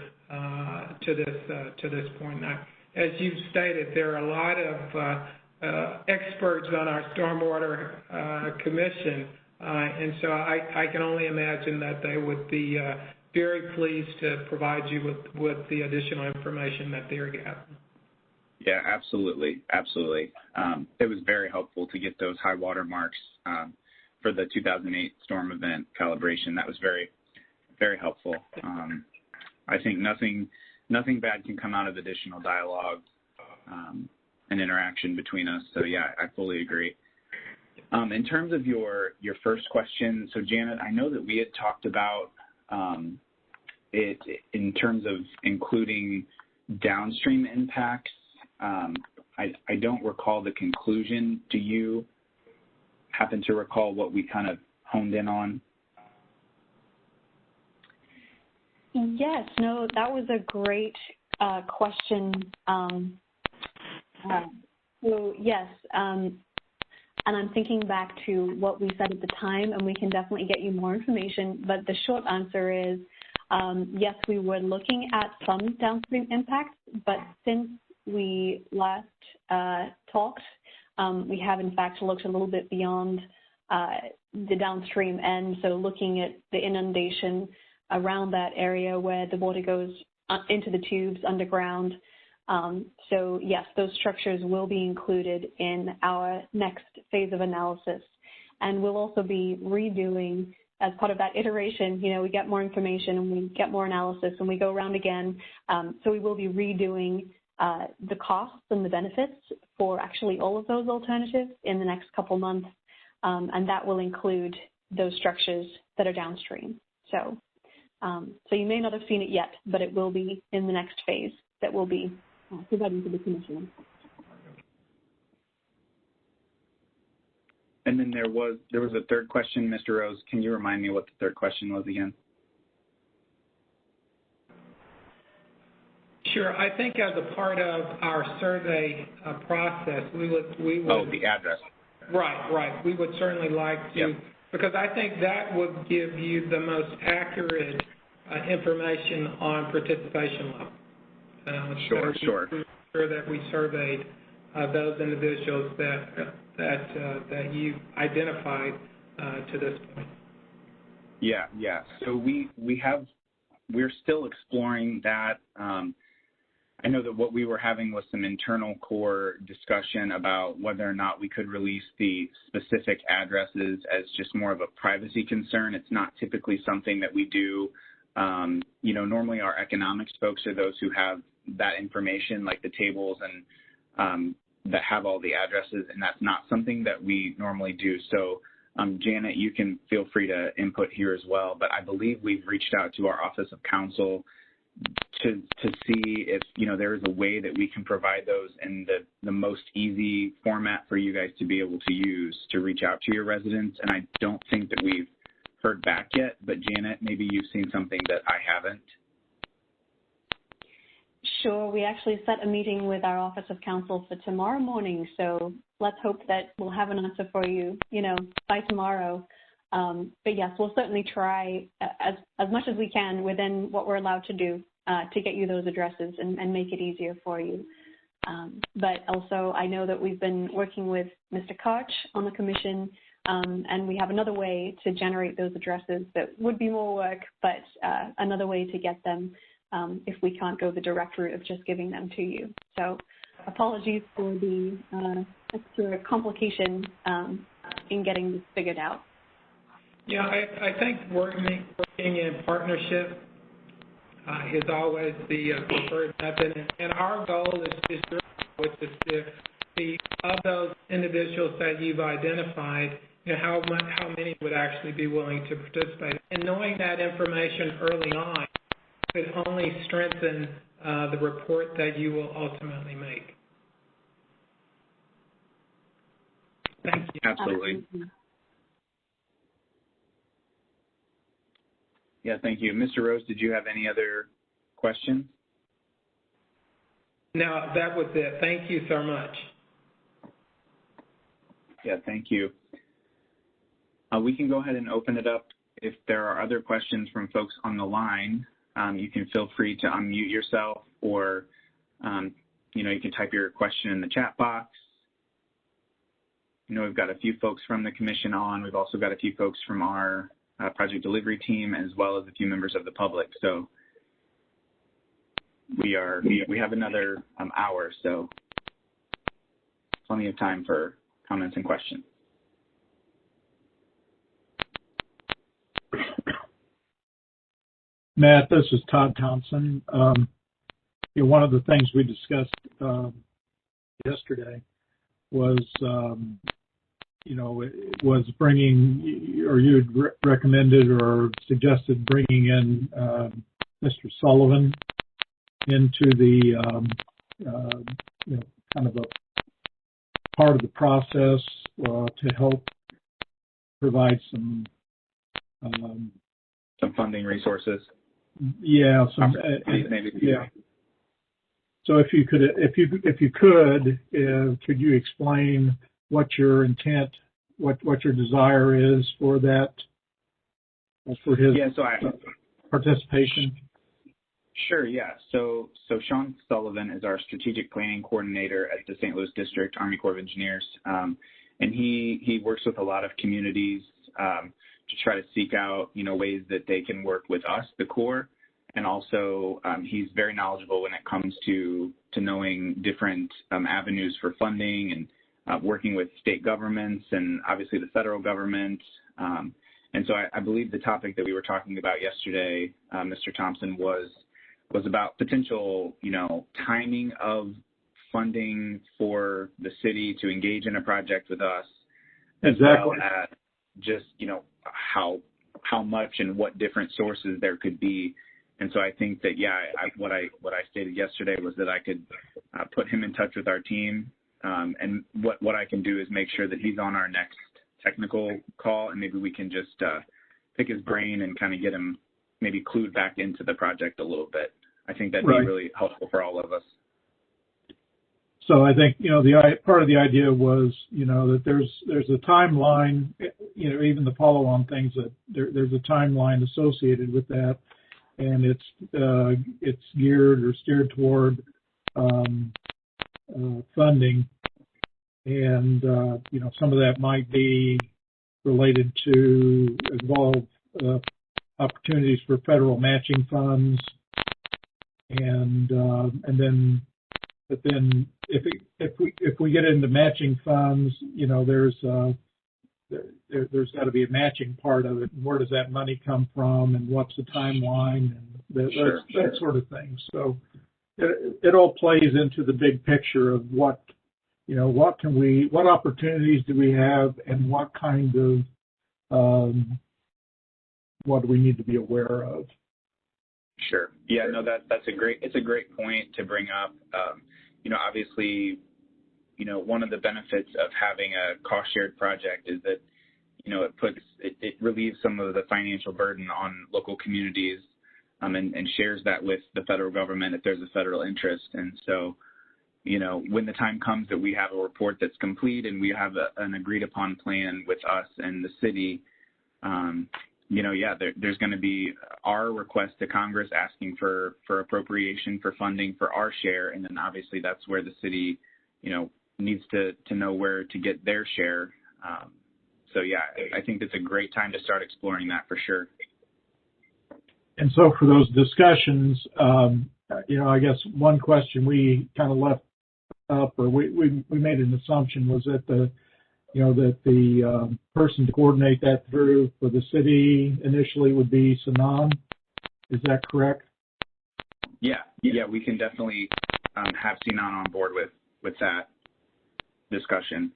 to this point. Now, as you've stated, there are a lot of experts on our Stormwater Commission, and so I can only imagine that they would be very pleased to provide you with the additional information that they're gathering. Yeah, absolutely. Absolutely. It was very helpful to get those high water marks for the 2008 storm event calibration. That was very, very helpful. I think nothing bad can come out of additional dialogue and interaction between us. So, yeah, I fully agree. In terms of your first question, so, Janet, I know that we had talked about it in terms of including downstream impacts. I don't recall the conclusion. Do you happen to recall what we kind of honed in on? Yes, no, that was a great question. So yes, and I'm thinking back to what we said at the time, and we can definitely get you more information, but the short answer is yes, we were looking at some downstream impacts, but since we last talked, we have in fact looked a little bit beyond the downstream end, so looking at the inundation around that area where the water goes into the tubes underground. So yes, those structures will be included in our next phase of analysis. And we'll also be redoing, as part of that iteration, you know, we get more information and we get more analysis and we go around again. So we will be redoing the costs and the benefits for actually all of those alternatives in the next couple months. And that will include those structures that are downstream. So you may not have seen it yet, but it will be in the next phase that will be providing to the Commission. And then there was a third question, Mr. Rose. Can you remind me what the third question was again? Sure. I think as a part of our survey process, we would. Oh, the address. Right. We would certainly like to, yep. Because I think that would give you the most accurate information on participation level. Sure. Sure that we surveyed those individuals that you identified to this point. Yeah. So we're still exploring that. I know that what we were having was some internal core discussion about whether or not we could release the specific addresses as just more of a privacy concern. It's not typically something that we do. You know, normally our economics folks are those who have that information, like the tables and that have all the addresses, and that's not something that we normally do. So, Janet, you can feel free to input here as well, but I believe we've reached out to our Office of Counsel to see if, you know, there is a way that we can provide those in the most easy format for you guys to be able to use to reach out to your residents. And I don't think that we've heard back yet, but Janet, maybe you've seen something that I haven't. Sure. We actually set a meeting with our Office of Counsel for tomorrow morning, so let's hope that we'll have an answer for you, you know, by tomorrow. But yes, we'll certainly try as much as we can within what we're allowed to do to get you those addresses and make it easier for you. But also, I know that we've been working with Mr. Koch on the Commission, and we have another way to generate those addresses that would be more work, but another way to get them if we can't go the direct route of just giving them to you. So apologies for the extra complication in getting this figured out. Yeah, I think working in partnership is always the preferred method, and our goal is to see of those individuals that you've identified, you know, how many would actually be willing to participate. And knowing that information early on could only strengthen the report that you will ultimately make. Thank you. Absolutely. Yeah, thank you. Mr. Rose, did you have any other questions? No, that was it. Thank you so much. Yeah, thank you. We can go ahead and open it up. If there are other questions from folks on the line, you can feel free to unmute yourself, or you know, you can type your question in the chat box. You know, we've got a few folks from the Commission on. We've also got a few folks from our project delivery team, as well as a few members of the public. So we have another hour, so plenty of time for comments and questions. Matt, this is Todd Thompson. You know, one of the things we discussed yesterday was, you know, it was bringing, or you had recommended or suggested bringing in Mr. Sullivan into the, you know, kind of a part of the process to help provide some Some funding resources. Yeah, maybe. Yeah. So if you could you explain what your intent, what your desire is for that, for his participation? Sure, yeah. So Sean Sullivan is our strategic planning coordinator at the St. Louis District Army Corps of Engineers, and he works with a lot of communities to try to seek out ways that they can work with us, the Corps, and also he's very knowledgeable when it comes to knowing different avenues for funding and working with state governments and obviously the federal government. And so I believe the topic that we were talking about yesterday, Mr. Thompson, was about potential, timing of funding for the city to engage in a project with us, exactly, as well as just, how much and what different sources there could be. And so I think that, what I stated yesterday was that I could put him in touch with our team, and what I can do is make sure that he's on our next technical call, and maybe we can just pick his brain and kind of get him maybe clued back into the project a little bit. I think that'd be really helpful for all of us. So I think, the part of the idea was, that there's a timeline, even the follow-on things, that there's a timeline associated with that, and it's geared or steered toward funding, and some of that might be related to involve opportunities for federal matching funds, but then if we get into matching funds, there's got to be a matching part of it. Where does that money come from, and what's the timeline, and that sort of thing. So it all plays into the big picture of what opportunities do we have, and what kind of what do we need to be aware of. Sure. Yeah, no, it's a great point to bring up. Obviously, one of the benefits of having a cost shared project is that, it relieves some of the financial burden on local communities, and shares that with the federal government if there's a federal interest. And so, when the time comes that we have a report that's complete and we have an agreed upon plan with us and the city, there's going to be our request to Congress asking for appropriation for funding for our share, and then obviously that's where the city, needs to know where to get their share. I think it's a great time to start exploring that for sure. And so for those discussions, I guess one question we kind of left up, or we made an assumption, was that the person to coordinate that through for the city initially would be Sanan. Is that correct? Yeah, we can definitely have Sanan on board with that discussion.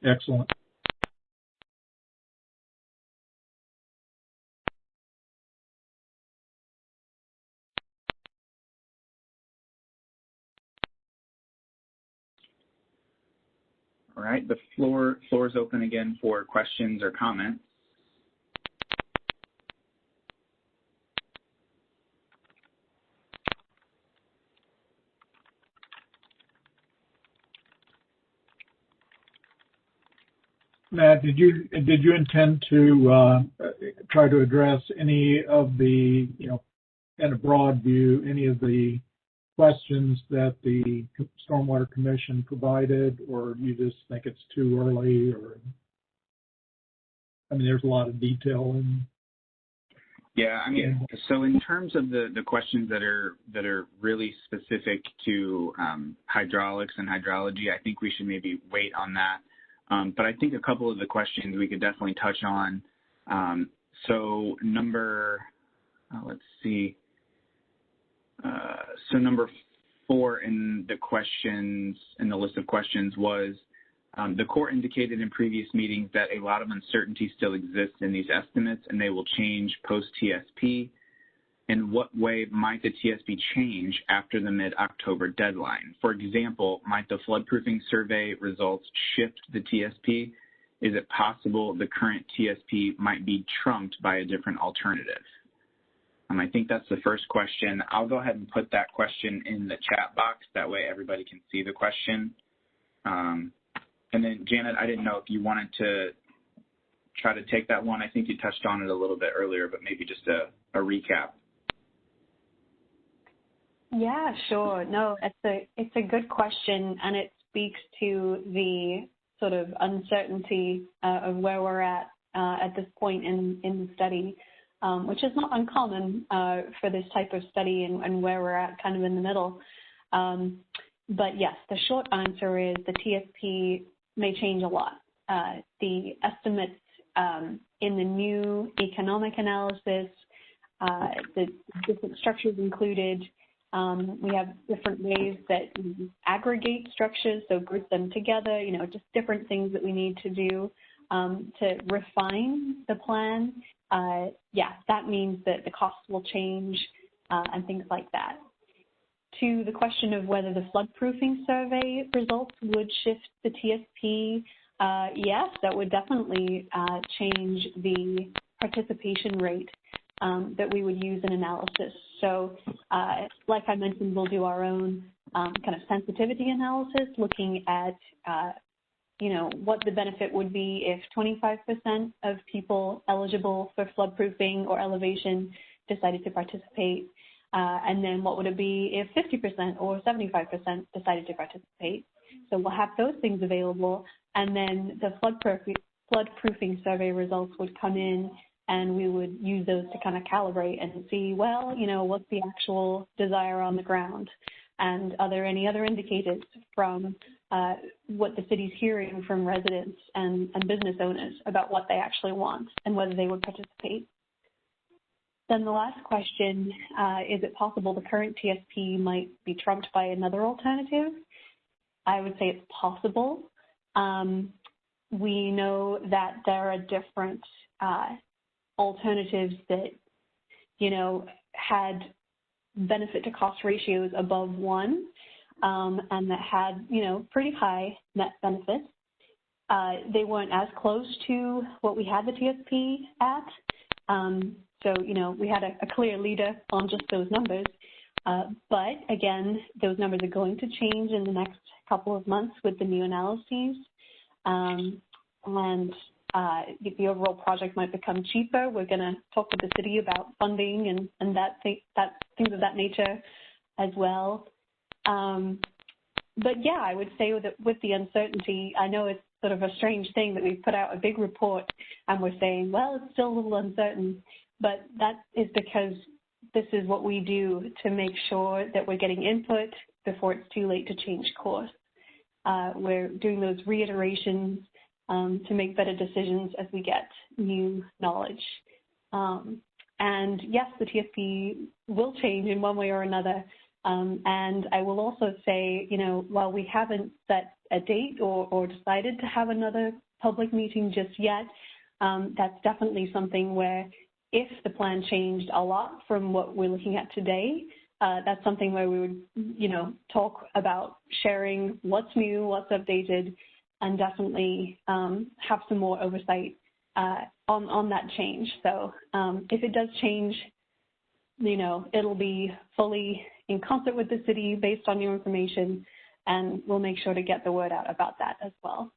Excellent. All right, the floor is open again for questions or comments. Matt, did you intend to try to address any of the, in a broad view, any of the questions that the Stormwater Commission provided, or you just think it's too early? Or, there's a lot of detail in. Yeah, so in terms of the questions that are really specific to hydraulics and hydrology, I think we should maybe wait on that. But I think a couple of the questions we could definitely touch on. So number 4 in the list of questions was, the Corps indicated in previous meetings that a lot of uncertainty still exists in these estimates, and they will change post-TSP. In what way might the TSP change after the mid-October deadline? For example, might the floodproofing survey results shift the TSP? is it possible the current TSP might be trumped by a different alternative? I think that's the first question. I'll go ahead and put that question in the chat box. That way everybody can see the question. And then, Janet, I didn't know if you wanted to try to take that one. I think you touched on it a little bit earlier, but maybe just a recap. Yeah, sure. No, it's a good question, and it speaks to the sort of uncertainty of where we're at this point in the study. Which is not uncommon for this type of study and where we're at kind of in the middle. But yes, the short answer is the TSP may change a lot. The estimates in the new economic analysis, the different structures included, we have different ways that we aggregate structures, so group them together, just different things that we need to do to refine the plan. That means that the costs will change and things like that. To the question of whether the floodproofing survey results would shift the TSP, yes, that would definitely change the participation rate that we would use in analysis. So like I mentioned, we'll do our own kind of sensitivity analysis looking at what the benefit would be if 25% of people eligible for floodproofing or elevation decided to participate, and then what would it be if 50% or 75% decided to participate. So we'll have those things available, and then the floodproofing survey results would come in, and we would use those to kind of calibrate and see, well, what's the actual desire on the ground, and are there any other indicators from what the city's hearing from residents and business owners about what they actually want and whether they would participate. Then the last question, is it possible the current TSP might be trumped by another alternative? I would say it's possible. We know that there are different alternatives that, had benefit to cost ratios above 1. And that had, pretty high net benefits. They weren't as close to what we had the TSP at. So, we had a clear leader on just those numbers. But again, those numbers are going to change in the next couple of months with the new analyses. And the overall project might become cheaper. We're going to talk with the city about funding and things of that nature as well. But yeah, I would say that with the uncertainty, I know it's sort of a strange thing that we've put out a big report and we're saying, well, it's still a little uncertain, but that is because this is what we do to make sure that we're getting input before it's too late to change course. We're doing those reiterations to make better decisions as we get new knowledge. And yes, the TSP will change in one way or another. And I will also say, while we haven't set a date or decided to have another public meeting just yet, that's definitely something where if the plan changed a lot from what we're looking at today, that's something where we would, talk about sharing what's new, what's updated, and definitely have some more oversight on that change. So if it does change, it'll be fully in concert with the city based on your information, and we'll make sure to get the word out about that as well.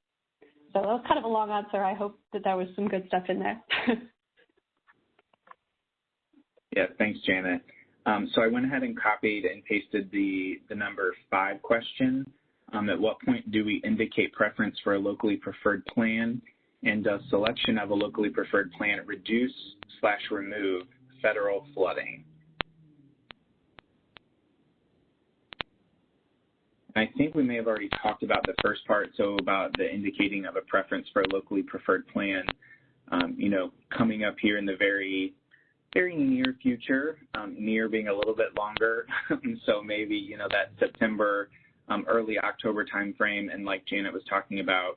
So that was kind of a long answer. I hope that there was some good stuff in there. Yeah, thanks, Janet. So I went ahead and copied and pasted the number 5 question. At what point do we indicate preference for a locally preferred plan, and does selection of a locally preferred plan reduce/remove federal flooding? I think we may have already talked about the first part, so about the indicating of a preference for a locally preferred plan, coming up here in the very, very near future, near being a little bit longer. So maybe, that September, early October timeframe, and like Janet was talking about,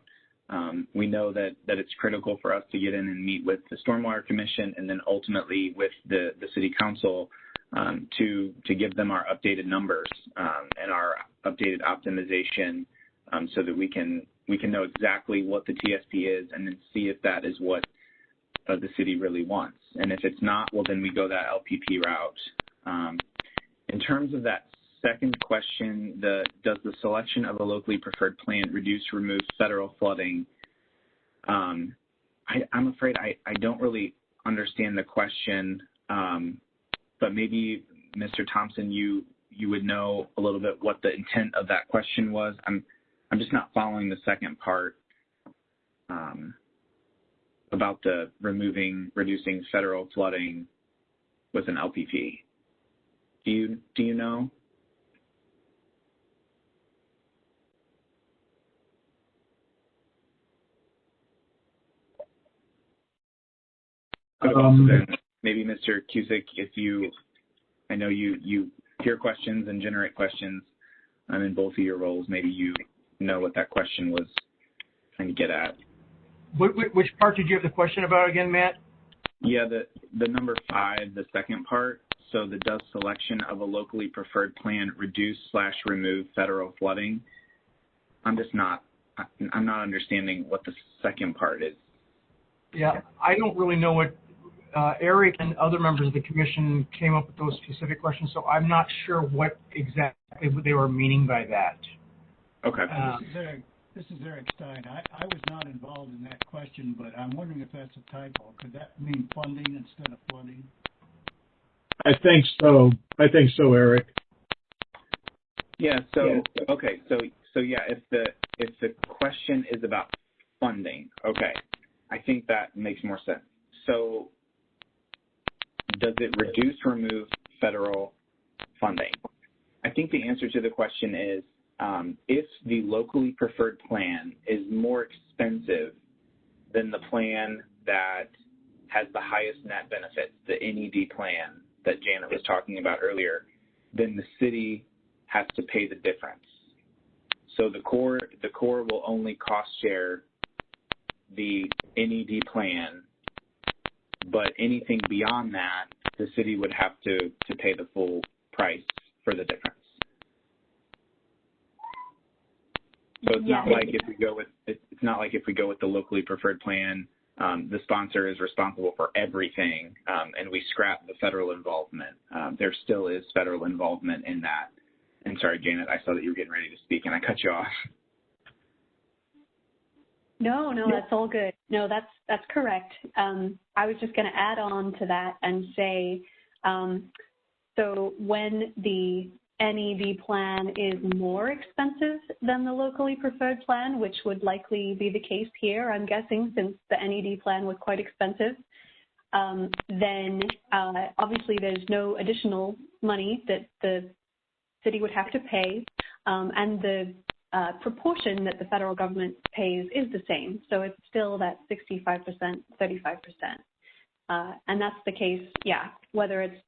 we know that it's critical for us to get in and meet with the Stormwater Commission and then ultimately with the City Council to give them our updated numbers and our updated optimization so that we can, we can know exactly what the TSP is and then see if that is what the city really wants. And if it's not, well, then we go that LPP route. In terms of that second question, does the selection of a locally preferred plan reduce or remove federal flooding? I'm afraid I don't really understand the question, but maybe Mr. Thompson, you would know a little bit what the intent of that question was. I'm just not following the second part about the reducing federal flooding with an LPP. Do you know? Maybe Mr. Cusick, I know you hear questions and generate questions in both of your roles. Maybe you know what that question was trying to get at. Which part did you have the question about again, Matt? Yeah, the number 5, the second part. So does selection of a locally preferred plan reduce/remove federal flooding? I'm not understanding what the second part is. Yeah, I don't really know what Eric and other members of the commission came up with those specific questions, so I'm not sure what exactly they were meaning by that. Okay. This is Eric Stein. I was not involved in that question, but I'm wondering if that's a typo. Could that mean funding instead of flooding? I think so, Eric. Yeah. So okay. So yeah. If the question is about funding, okay, I think that makes more sense. So, does it reduce or remove federal funding? I think the answer to the question is if the locally preferred plan is more expensive than the plan that has the highest net benefits, the NED plan that Janet was talking about earlier, then the city has to pay the difference. So the Corps will only cost share the NED plan, but anything beyond that, the city would have to pay the full price for the difference. So it's not like if we go with the locally preferred plan, the sponsor is responsible for everything, and we scrap the federal involvement. There still is federal involvement in that. And sorry, Janet, I saw that you were getting ready to speak, and I cut you off. No, that's all good. No, that's correct. I was just going to add on to that and say, so when the NED plan is more expensive than the locally preferred plan, which would likely be the case here, I'm guessing, since the NED plan was quite expensive, then obviously there's no additional money that the city would have to pay, and the proportion that the federal government pays is the same. So it's still that 65%, 35%. And that's the case, whether it's,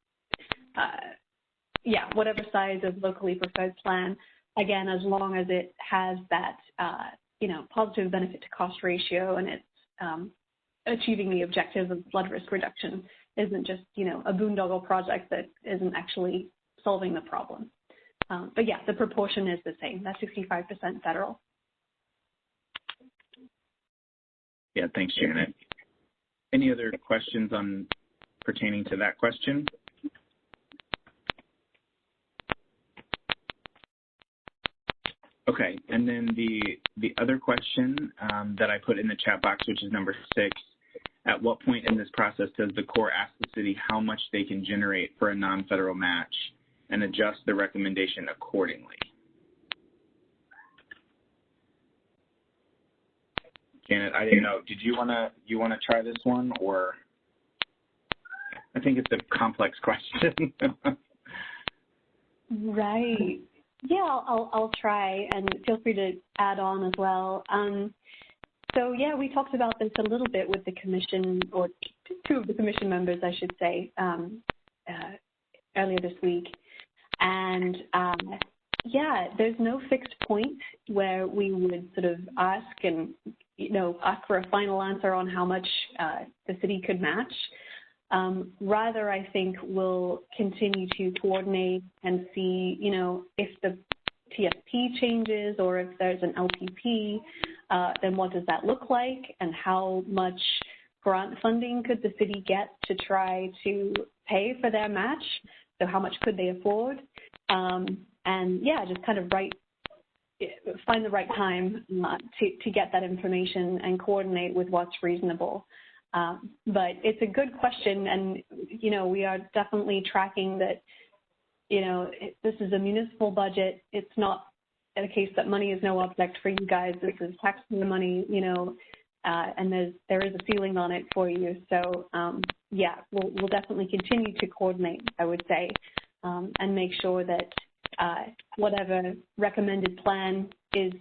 whatever size of locally preferred plan, again, as long as it has that, positive benefit to cost ratio and it's achieving the objective of flood risk reduction, isn't just, a boondoggle project that isn't actually solving the problem. But yeah, the proportion is the same. That's 65% federal. Yeah, thanks, Janet. Any other questions pertaining to that question? Okay, and then the other question that I put in the chat box, which is number 6, at what point in this process does the Corps ask the city how much they can generate for a non-federal match and adjust the recommendation accordingly? Janet, I didn't know. Did you wanna try this one, or I think it's a complex question. Right. Yeah, I'll try, and feel free to add on as well. So yeah, we talked about this a little bit with the commission, or two of the commission members, I should say, earlier this week. And there's no fixed point where we would sort of ask for a final answer on how much the city could match. Rather, I think we'll continue to coordinate and see, if TSP changes or if there's an LPP, then what does that look like, and how much grant funding could the city get to try to pay for their match? So how much could they afford? And yeah, just kind of find the right time to get that information and coordinate with what's reasonable. But it's a good question, and, we are definitely tracking that, this is a municipal budget. It's not a case that money is no object for you guys. This is taxpayer money, and there is a ceiling on it for you. So, yeah, we'll definitely continue to coordinate, I would say, and make sure that whatever recommended plan is,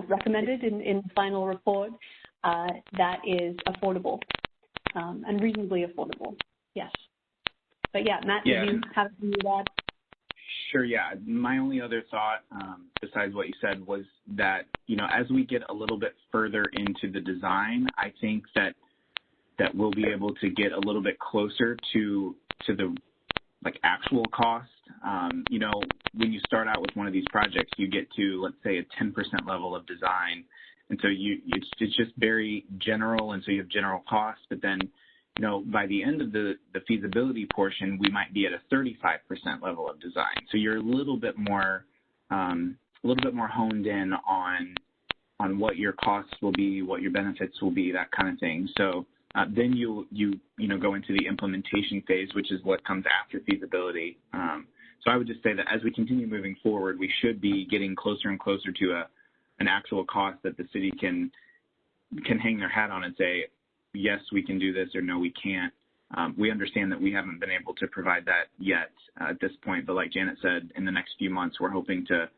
recommended in the final report, that is affordable and reasonably affordable. Yes. But yeah, Matt, yeah. Did you have anything to add? Sure, yeah. My only other thought, besides what you said, was that, as we get a little bit further into the design, I think that we'll be able to get a little bit closer to the actual cost. When you start out with one of these projects, you get to, let's say, a 10% level of design. And so it's just very general, and so you have general costs, but then, by the end of the feasibility portion, we might be at a 35% level of design. So you're a little bit more honed in on what your costs will be, what your benefits will be, that kind of thing. So then you go into the implementation phase, which is what comes after feasibility. So I would just say that as we continue moving forward, we should be getting closer and closer to an actual cost that the city can hang their hat on and say, yes, we can do this, or no, we can't. We understand that we haven't been able to provide that yet at this point, but like Janet said, in the next few months, we're hoping to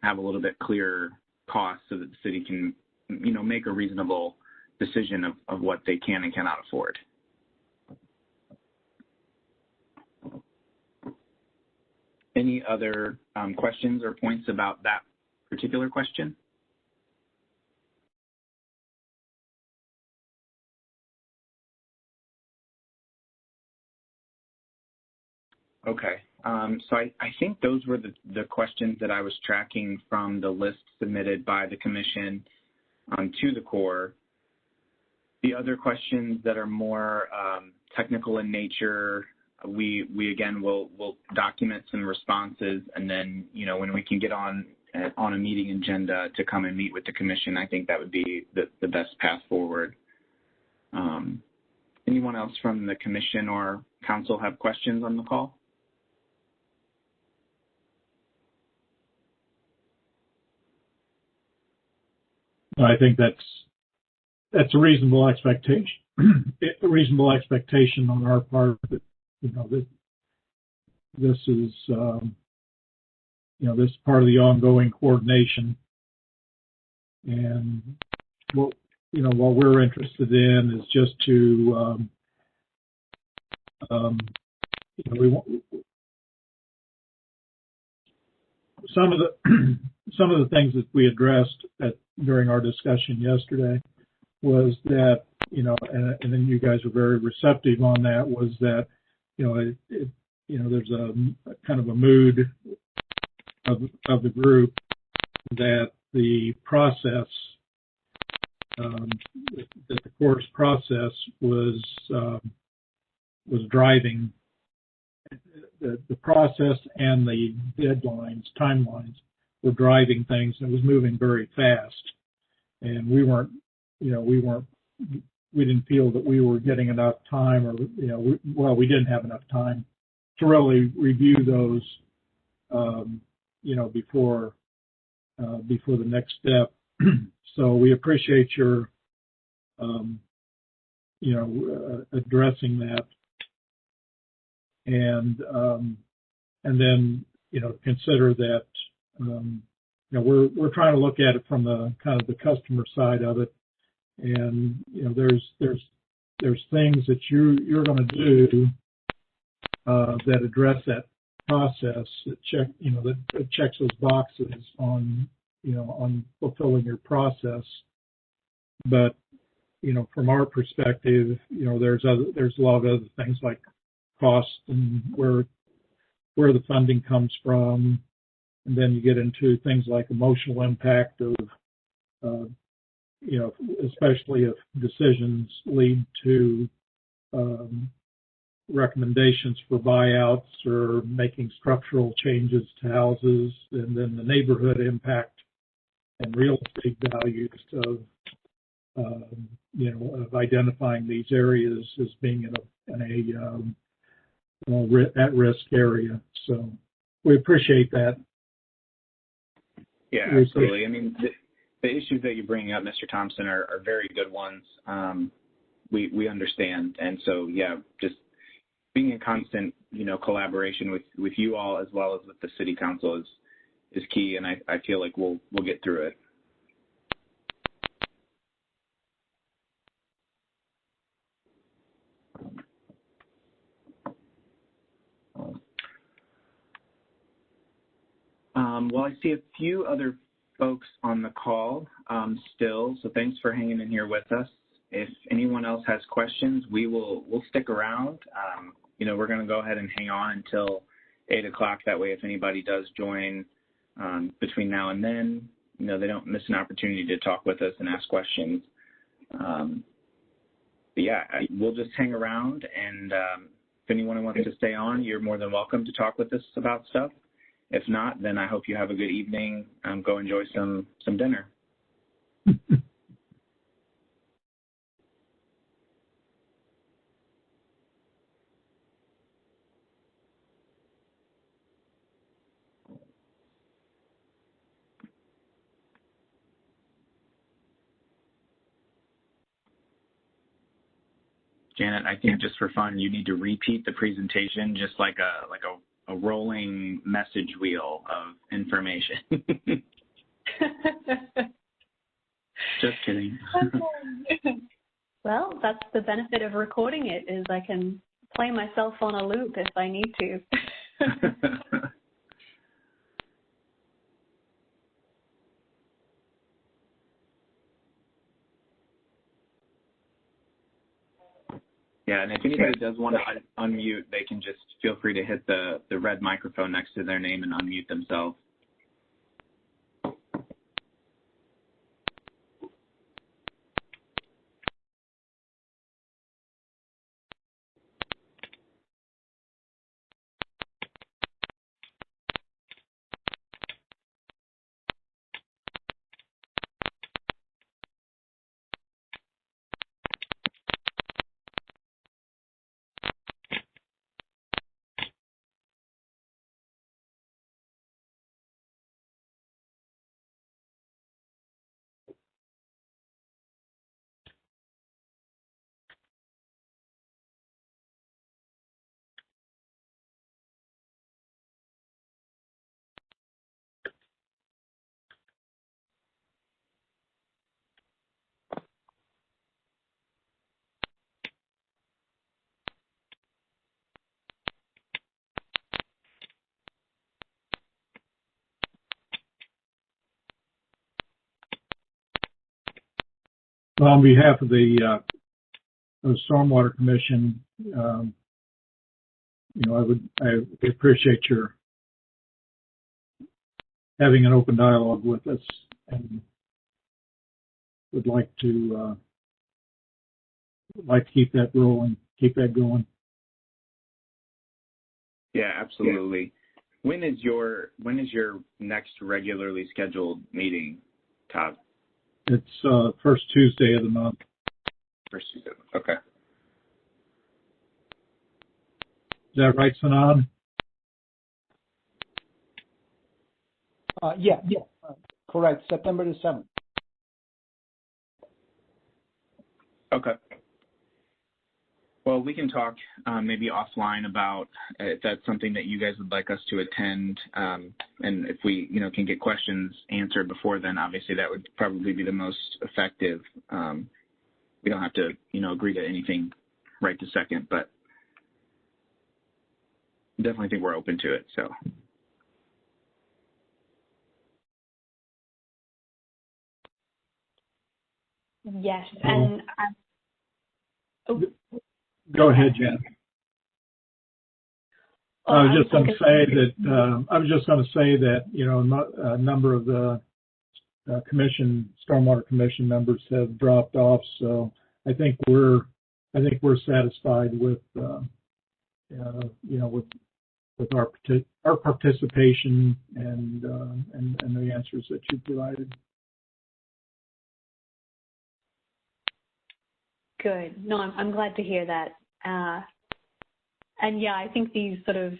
have a little bit clearer costs so that the city can, make a reasonable decision of what they can and cannot afford. Any other questions or points about that particular question? Okay, so I think those were the questions that I was tracking from the list submitted by the Commission to the Corps. The other questions that are more technical in nature, we again will document some responses, and then when we can get on a meeting agenda to come and meet with the Commission, I think that would be the best path forward. Anyone else from the Commission or Council have questions on the call? I think that's a reasonable expectation. A reasonable expectation on our part that that this is this is part of the ongoing coordination, and what we're interested in is just to we want some of the things that we addressed during our discussion yesterday was that, and then you guys were very receptive on that, was that, there's a kind of a mood of the group that the process, that the course process was driving the process, and the timelines were driving things, and it was moving very fast. And we didn't feel that we were getting enough time, or, we didn't have enough time to really review those, before the next step. So we appreciate your, addressing that. And then, consider that, we're trying to look at it from the kind of the customer side of it. And, there's things that you're going to do, that address that process, that checks those boxes on fulfilling your process. But, from our perspective, there's a lot of other things like cost and where the funding comes from, And then you get into things like emotional impact of, especially if decisions lead to recommendations for buyouts or making structural changes to houses, and then the neighborhood impact and real estate values of, of identifying these areas as being in a at-risk area. So we appreciate that. Yeah, absolutely. I mean, the issues that you're bringing up, Mr. Thompson, are very good ones. We understand. And so, yeah, just being in constant, collaboration with you all as well as with the city council is key. And I feel like we'll get through it. Well, I see a few other folks on the call still, so thanks for hanging in here with us. If anyone else has questions, we'll stick around. We're going to go ahead and hang on until 8 o'clock. That way, if anybody does join between now and then, they don't miss an opportunity to talk with us and ask questions. But yeah, we'll just hang around, and if anyone wants to stay on, you're more than welcome to talk with us about stuff. If not, then I hope you have a good evening. Go enjoy some dinner. Janet, I think just for fun, you need to repeat the presentation, just like a rolling message wheel of information. Just kidding. Well, that's the benefit of recording it, is I can play myself on a loop if I need to. Yeah, and if anybody does want to unmute, they can just feel free to hit the red microphone next to their name and unmute themselves. Well, on behalf of the Stormwater Commission, I appreciate your having an open dialogue with us, and would like to keep that rolling, keep that going. Yeah, absolutely. When is your next regularly scheduled meeting, Todd? It's first Tuesday of the month. First Tuesday. Okay. Is that right, Sanad? Yeah, correct. September the 7th. Okay. Well, we can talk maybe offline about if that's something that you guys would like us to attend, and if we, can get questions answered before then, obviously that would probably be the most effective. We don't have to, agree to anything right this second, but definitely think we're open to it. So. Yes, and go ahead, Jen. I was just going to say that a number of the Stormwater Commission members have dropped off, so I think we're satisfied with with our participation and the answers that you provided. Good. No, I'm glad to hear that. And yeah, I think these sort of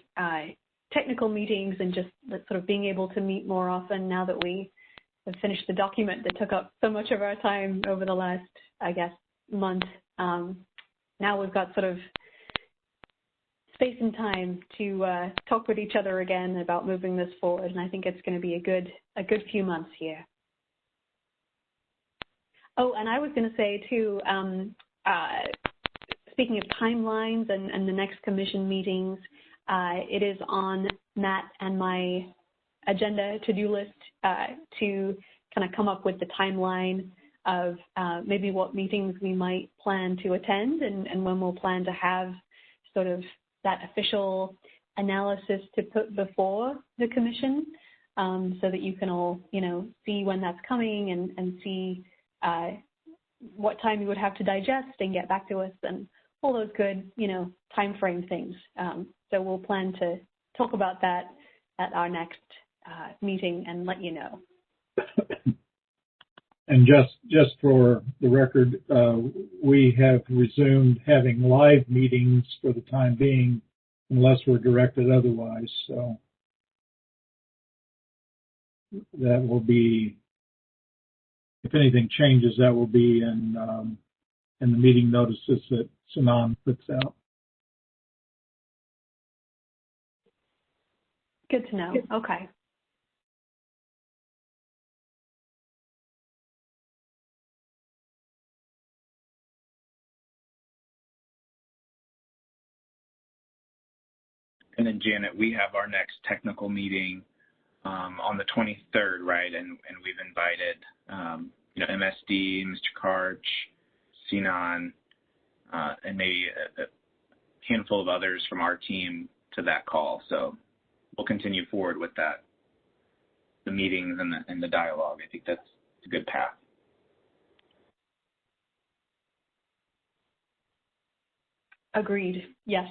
technical meetings and just sort of being able to meet more often now that we have finished the document that took up so much of our time over the last, I guess, month. Now we've got sort of space and time to talk with each other again about moving this forward, and I think it's going to be a good few months here. Oh, and I was going to say too, speaking of timelines and the next commission meetings, it is on Matt and my agenda to-do list to kind of come up with the timeline of maybe what meetings we might plan to attend and when we'll plan to have sort of that official analysis to put before the commission, so that you can all, see when that's coming and see what time you would have to digest and get back to us and all those good, time frame things. So we'll plan to talk about that at our next meeting and let you know. And just for the record, we have resumed having live meetings for the time being, unless we're directed otherwise. So that will be, if anything changes, that will be in the meeting notices that Sanan puts out. Good to know. Okay. And then Janet, we have our next technical meeting on the 23rd, right? And we've invited, MSD, Mr. Karch, Sinan, and maybe a handful of others from our team to that call. So we'll continue forward with that, the meetings and the dialogue. I think that's a good path. Agreed. Yes.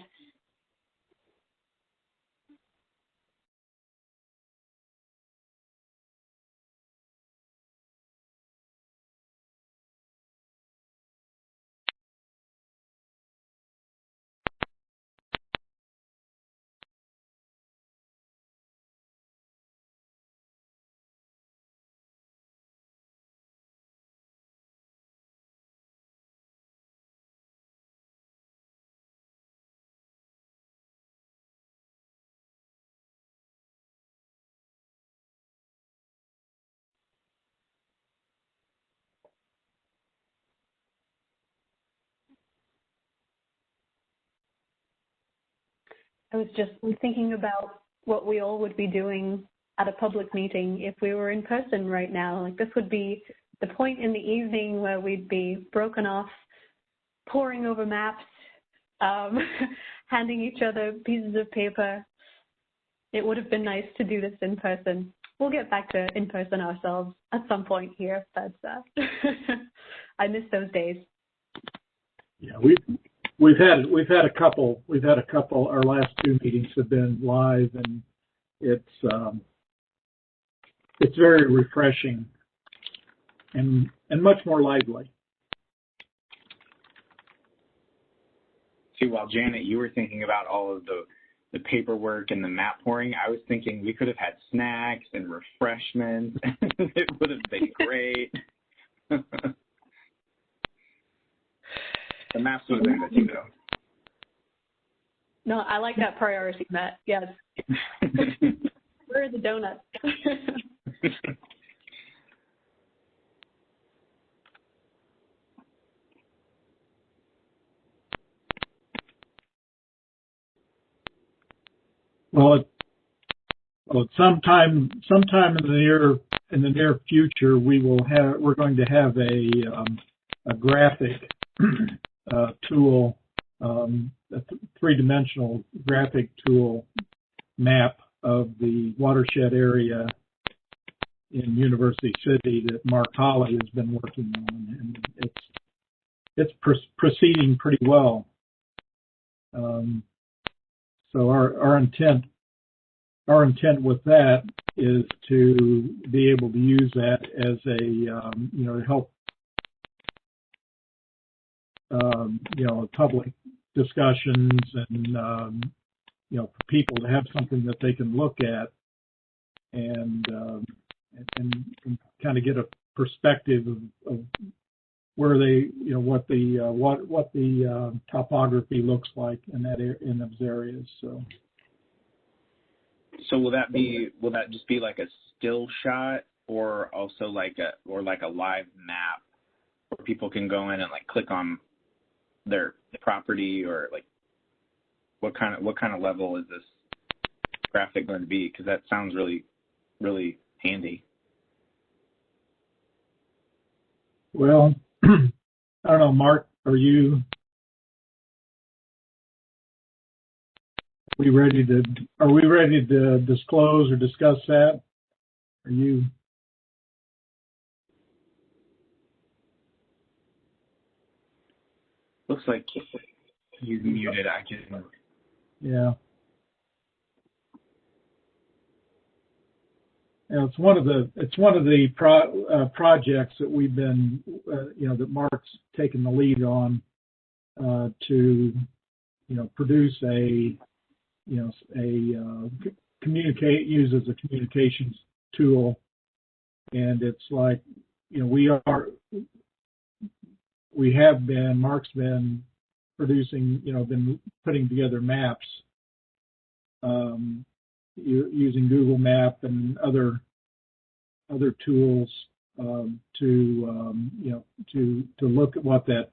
I was just thinking about what we all would be doing at a public meeting if we were in person right now. Like, this would be the point in the evening where we'd be broken off, poring over maps, handing each other pieces of paper. It would have been nice to do this in person. We'll get back to in person ourselves at some point here, but I miss those days. Yeah, we've had a couple. Our last two meetings have been live, and it's very refreshing and much more lively. See, while Janet, you were thinking about all of the paperwork and the map pouring, I was thinking we could have had snacks and refreshments. It would have been great. The maps would have been good too, though. No, I like that priority, Matt. Yes. Where are the donuts? Well, sometime in the near future, we're going to have a graphic tool, a three-dimensional graphic tool map of the watershed area in University City that Mark Holley has been working on, and it's proceeding pretty well. So our intent with that is to be able to use that as to help public discussions and for people to have something that they can look at and kind of get a perspective of where they, what the topography looks like in those areas. So will that just be like a still shot, or also like a live map where people can go in and like click on their property, or like what kind of level is this graphic going to be? Because that sounds really, really handy. Well, I don't know, Mark, are we ready to disclose or discuss that? Are you? Looks like he's muted. I can. Yeah. It's one of the projects that we've been, that Mark's taken the lead on to, produce use as a communications tool, and it's like, Mark's been producing, been putting together maps using Google Map and other tools to look at what that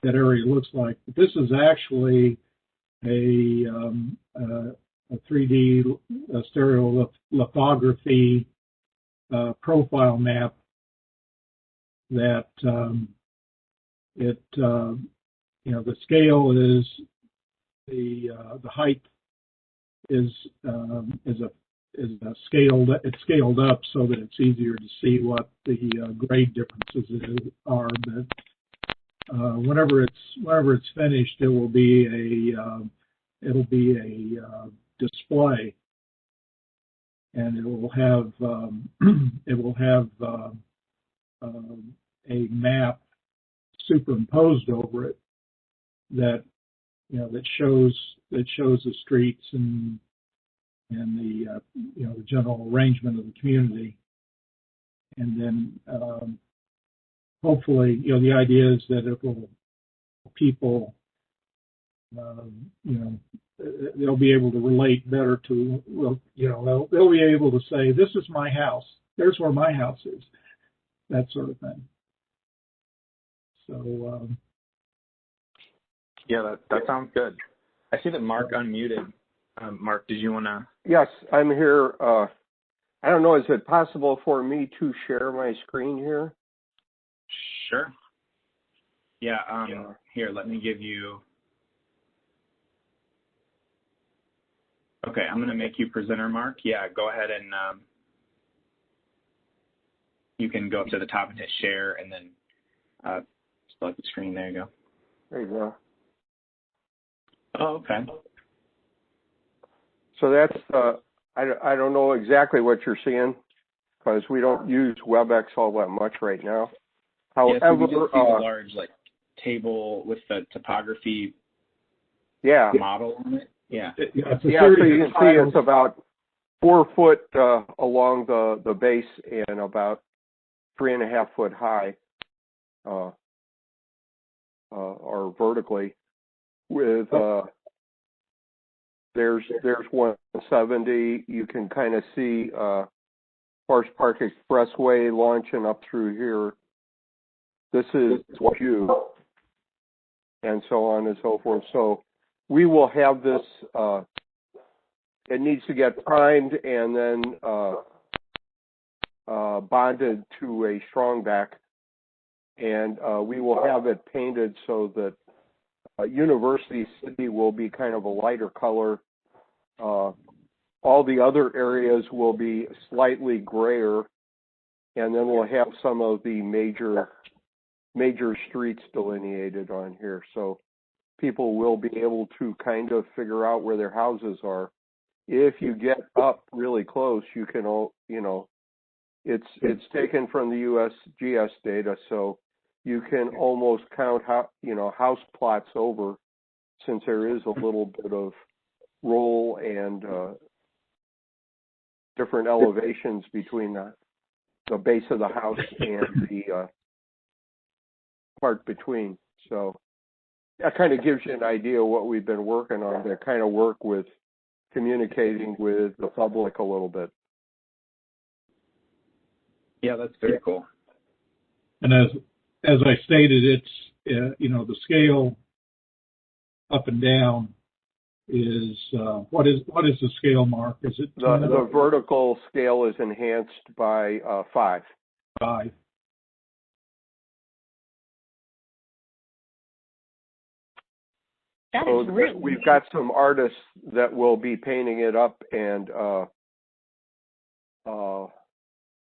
area looks like. But this is actually a 3D stereolithography profile map that the scale is the height is scaled up so that it's easier to see what the grade differences are. But whenever it's finished, it will be a display, and it will have a map superimposed over it that shows the streets and the the general arrangement of the community. And then hopefully the idea is that people they'll be able to relate better to, they'll be able to say, this is my house, there's where my house is, that sort of thing. So yeah, that sounds good. I see that Mark unmuted. Mark, did you want to? Yes, I'm here. I don't know, is it possible for me to share my screen here? Sure. Yeah, here, let me give you. Okay, I'm going to make you presenter, Mark. Yeah, go ahead and you can go up to the top and hit share, and then select the screen. There you go. There you go. Oh, okay. So that's, I don't know exactly what you're seeing, because we don't use WebEx all that much right now. However, so we just see a large table with the topography model on it. Yeah. So you can see it's about 4 foot along the base and about 3.5 foot high, or vertically. With there's 170. You can kind of see Forest Park Expressway launching up through here. This is View, and so on and so forth. So we will have this. It needs to get primed and then bonded to a strong back, and we will have it painted so that University City will be kind of a lighter color, all the other areas will be slightly grayer, and then we'll have some of the major streets delineated on here. So people will be able to kind of figure out where their houses are. If you get up really close, you can, it's taken from the USGS data, so you can almost count house plots over, since there is a little bit of roll and different elevations between the base of the house and the part between. So that kind of gives you an idea of what we've been working on, to kind of work with communicating with the public a little bit. Yeah, that's very cool. And as I stated, it's the scale up and down is what is the scale, Mark? Is it the vertical scale is enhanced by 5. 5. That So is really we've got some artists that will be painting it up and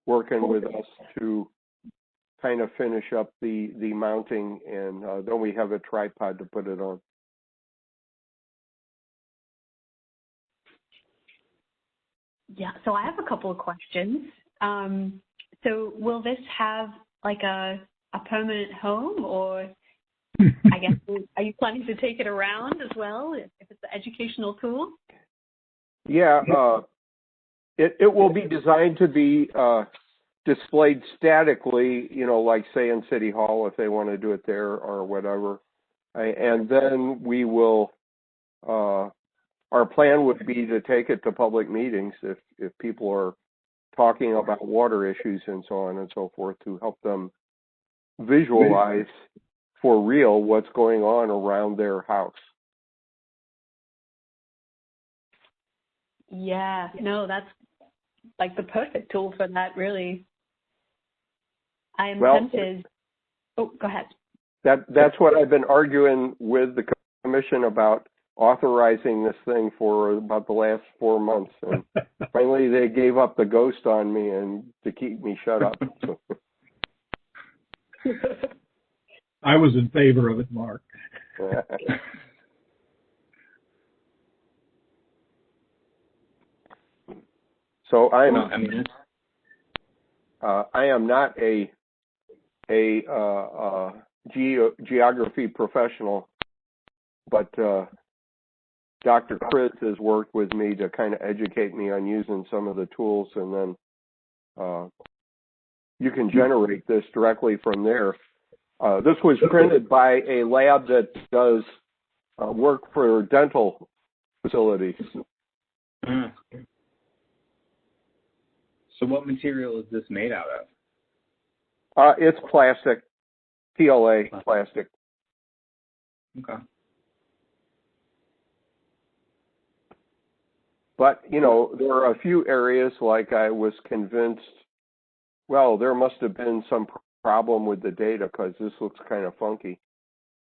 working with us to kind of finish up the mounting, and then we have a tripod to put it on. Yeah, so I have a couple of questions. So will this have like a permanent home, or I guess, are you planning to take it around as well if it's an educational tool? Yeah, it will be designed to be displayed statically, like say in City Hall if they want to do it there or whatever. And then we will, our plan would be to take it to public meetings if people are talking about water issues and so on and so forth, to help them visualize for real what's going on around their house. Yeah, no, that's like the perfect tool for that, really. I am tempted. Oh, go ahead. That's what I've been arguing with the commission about, authorizing this thing for about the last 4 months. And finally they gave up the ghost on me and to keep me shut up. I was in favor of it, Mark. So I am not a geography professional, but Dr. Chris has worked with me to kind of educate me on using some of the tools, and then you can generate this directly from there. This was printed by a lab that does work for dental facilities. So what material is this made out of? It's plastic, PLA plastic. Okay. But, there are a few areas like I was convinced, well, there must have been some problem with the data because this looks kind of funky.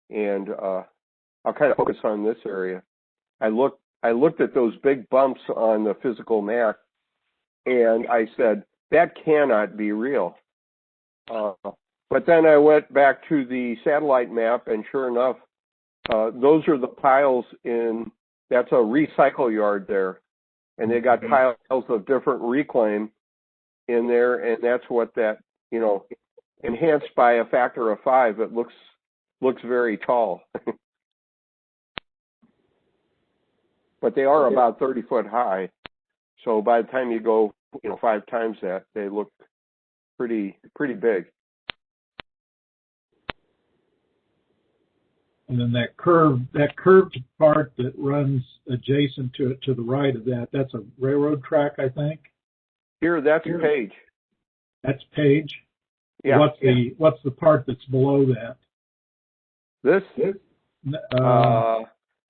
And I'll kind of focus on this area. I looked at those big bumps on the physical map, and I said, that cannot be real. But then I went back to the satellite map, and sure enough, those are the piles that's a recycle yard there. And they got piles of different reclaim in there, and that's what that, enhanced by a factor of 5, it looks very tall. But they are about 30 foot high. So by the time you go, 5 times that, they look pretty big. And then that curved part that runs adjacent to it, to the right of that, that's a railroad track, I think. Here, that's Page. That's Page. Yeah. What's the part that's below that? This?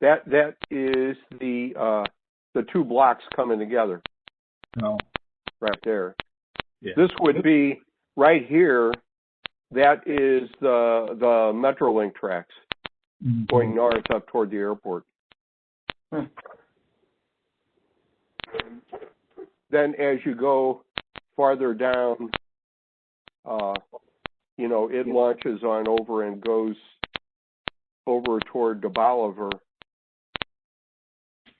That is the 2 blocks coming together. No. Right there. Yeah. This would be right here. That is the Metrolink tracks going north up toward the airport. then as you go farther down, you know, it launches on over and goes over toward the Bolivar.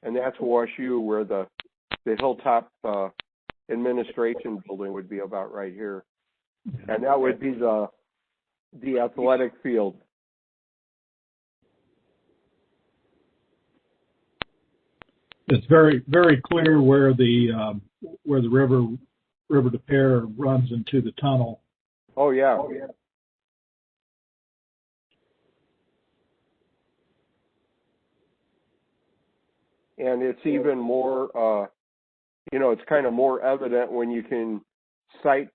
And that's WashU, where the Hilltop administration building would be about right here. And that would be the athletic field. It's very, very clear where the River de Pere runs into the tunnel. Oh yeah. And it's even more, you know, it's kind of more evident when you can sight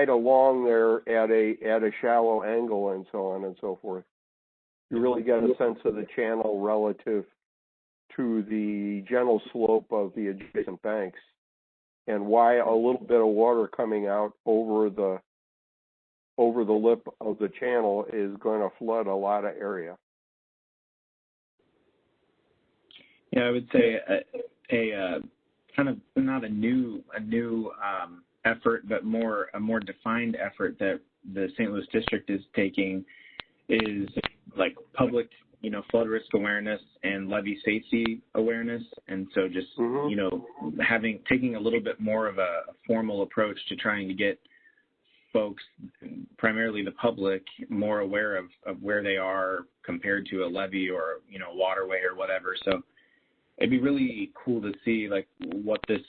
along there at a shallow angle and so on and so forth. You really get a sense of the channel relative to the gentle slope of the adjacent banks, and why a little bit of water coming out over the lip of the channel is going to flood a lot of area. Yeah, I would say a kind of not a new effort, but a more defined effort that the St. Louis District is taking is like public, you know, flood risk awareness and levee safety awareness. And so just, you know, taking a little bit more of a formal approach to trying to get folks, primarily the public, more aware of where they are compared to a levee or, you know, waterway or whatever. So it'd be really cool to see like what this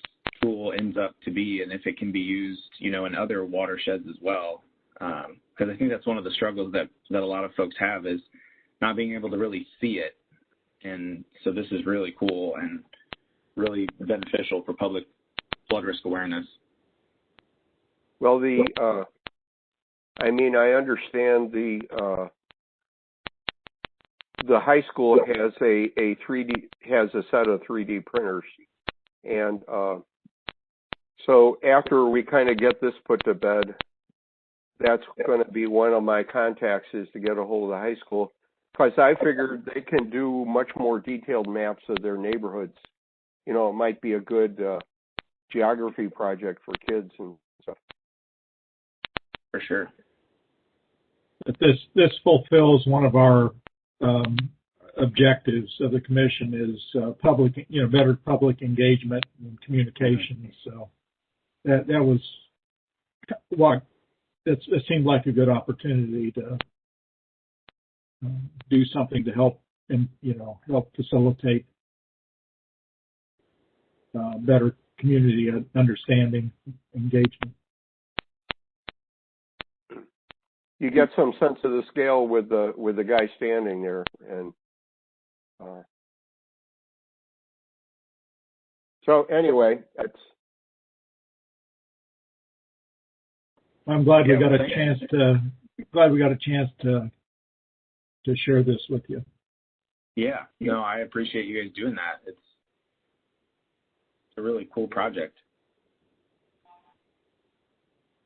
tool ends up to be and if it can be used, you know, in other watersheds as well. Because I think that's one of the struggles that a lot of folks have is not being able to really see it. And so this is really cool and really beneficial for public flood risk awareness. Well, I mean, I understand the high school has has a set of 3D printers, and so after we kind of get this put to bed, that's going to be one of my contacts is to get a hold of the high school, because I figured they can do much more detailed maps of their neighborhoods. You know, it might be a good geography project for kids and stuff. For sure. But this fulfills one of our objectives of the commission is public, you know, better public engagement and communication. So that was what it seemed like a good opportunity to do something to help and, you know, help facilitate better community understanding, engagement. You get some sense of the scale with the guy standing there, and so anyway, I'm glad we got a chance to share this with you. Yeah, no, I appreciate you guys doing that. It's a really cool project.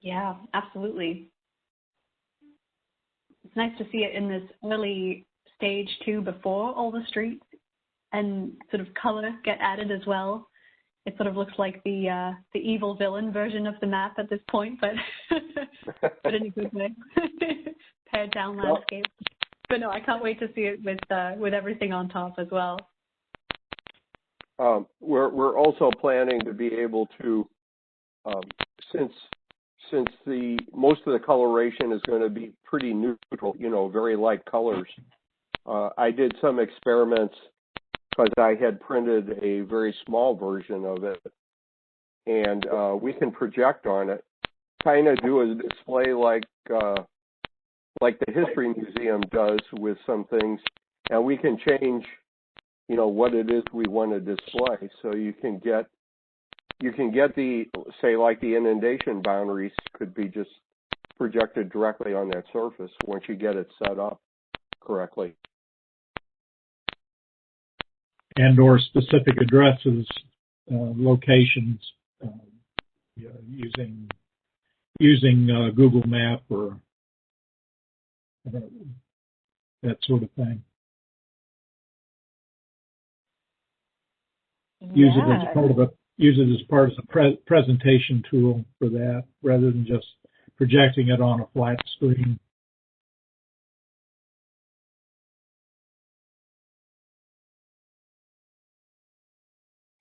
Yeah, absolutely. It's nice to see it in this early stage too, before all the streets and sort of color get added as well. It sort of looks like the evil villain version of the map at this point, but but in a good way. Pared down landscape. But no, I can't wait to see it with everything on top as well. We're also planning to be able to, since the most of the coloration is going to be pretty neutral, you know, very light colors. I did some experiments because I had printed a very small version of it, and we can project on it, kind of do a display like the History Museum does with some things, and we can change, you know, what it is we want to display. So you can get the, say, like the inundation boundaries could be just projected directly on that surface once you get it set up correctly. And or specific addresses, locations, using Google Map or that sort of thing. Use use it as part of a presentation tool for that, rather than just projecting it on a flat screen.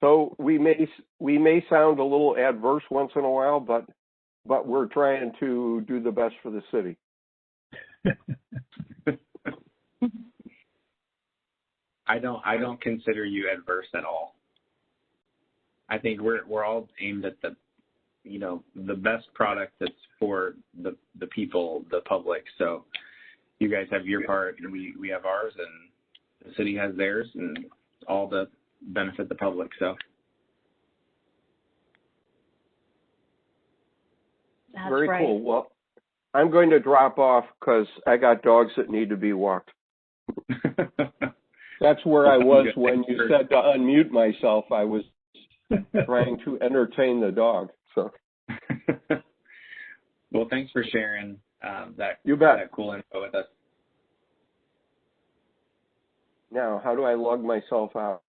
So we may sound a little adverse once in a while, but we're trying to do the best for the city. I don't consider you adverse at all. I think we're all aimed at the best product that's for the people, the public. So you guys have your part and we have ours, and the city has theirs, and all to benefit the public. So That's very right. cool. Well, I'm going to drop off because I got dogs that need to be walked. That's where I was when you said to unmute myself. I was trying to entertain the dog. So, well, thanks for sharing that cool info with us. Now, how do I log myself out?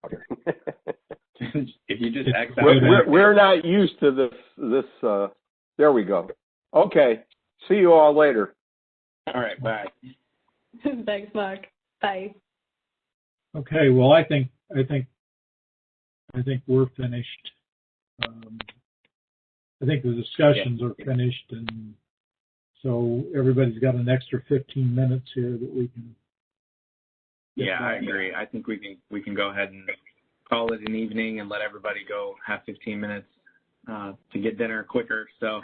If you just X out. We're not used to this. There we go. Okay. See you all later. All right. Bye. Thanks, Mark. Bye. Okay. Well, I think we're finished. I think the discussions are finished, and so everybody's got an extra 15 minutes here that we can. Yeah, I agree. I think we can go ahead and call it an evening and let everybody go have 15 minutes to get dinner quicker. So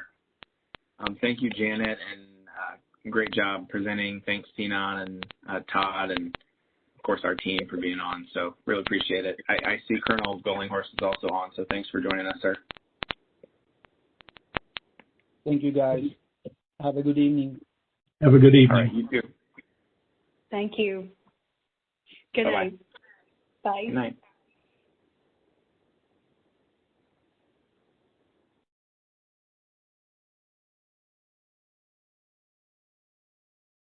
thank you, Janet, and great job presenting. Thanks, Tina and Todd, and of course our team for being on. So really appreciate it. I see Colonel Gollinghorse is also on, so thanks for joining us, sir. Thank you, guys. Have a good evening. Have a good evening. All right, you too. Thank you. Good Bye-bye. night. Bye. Good night.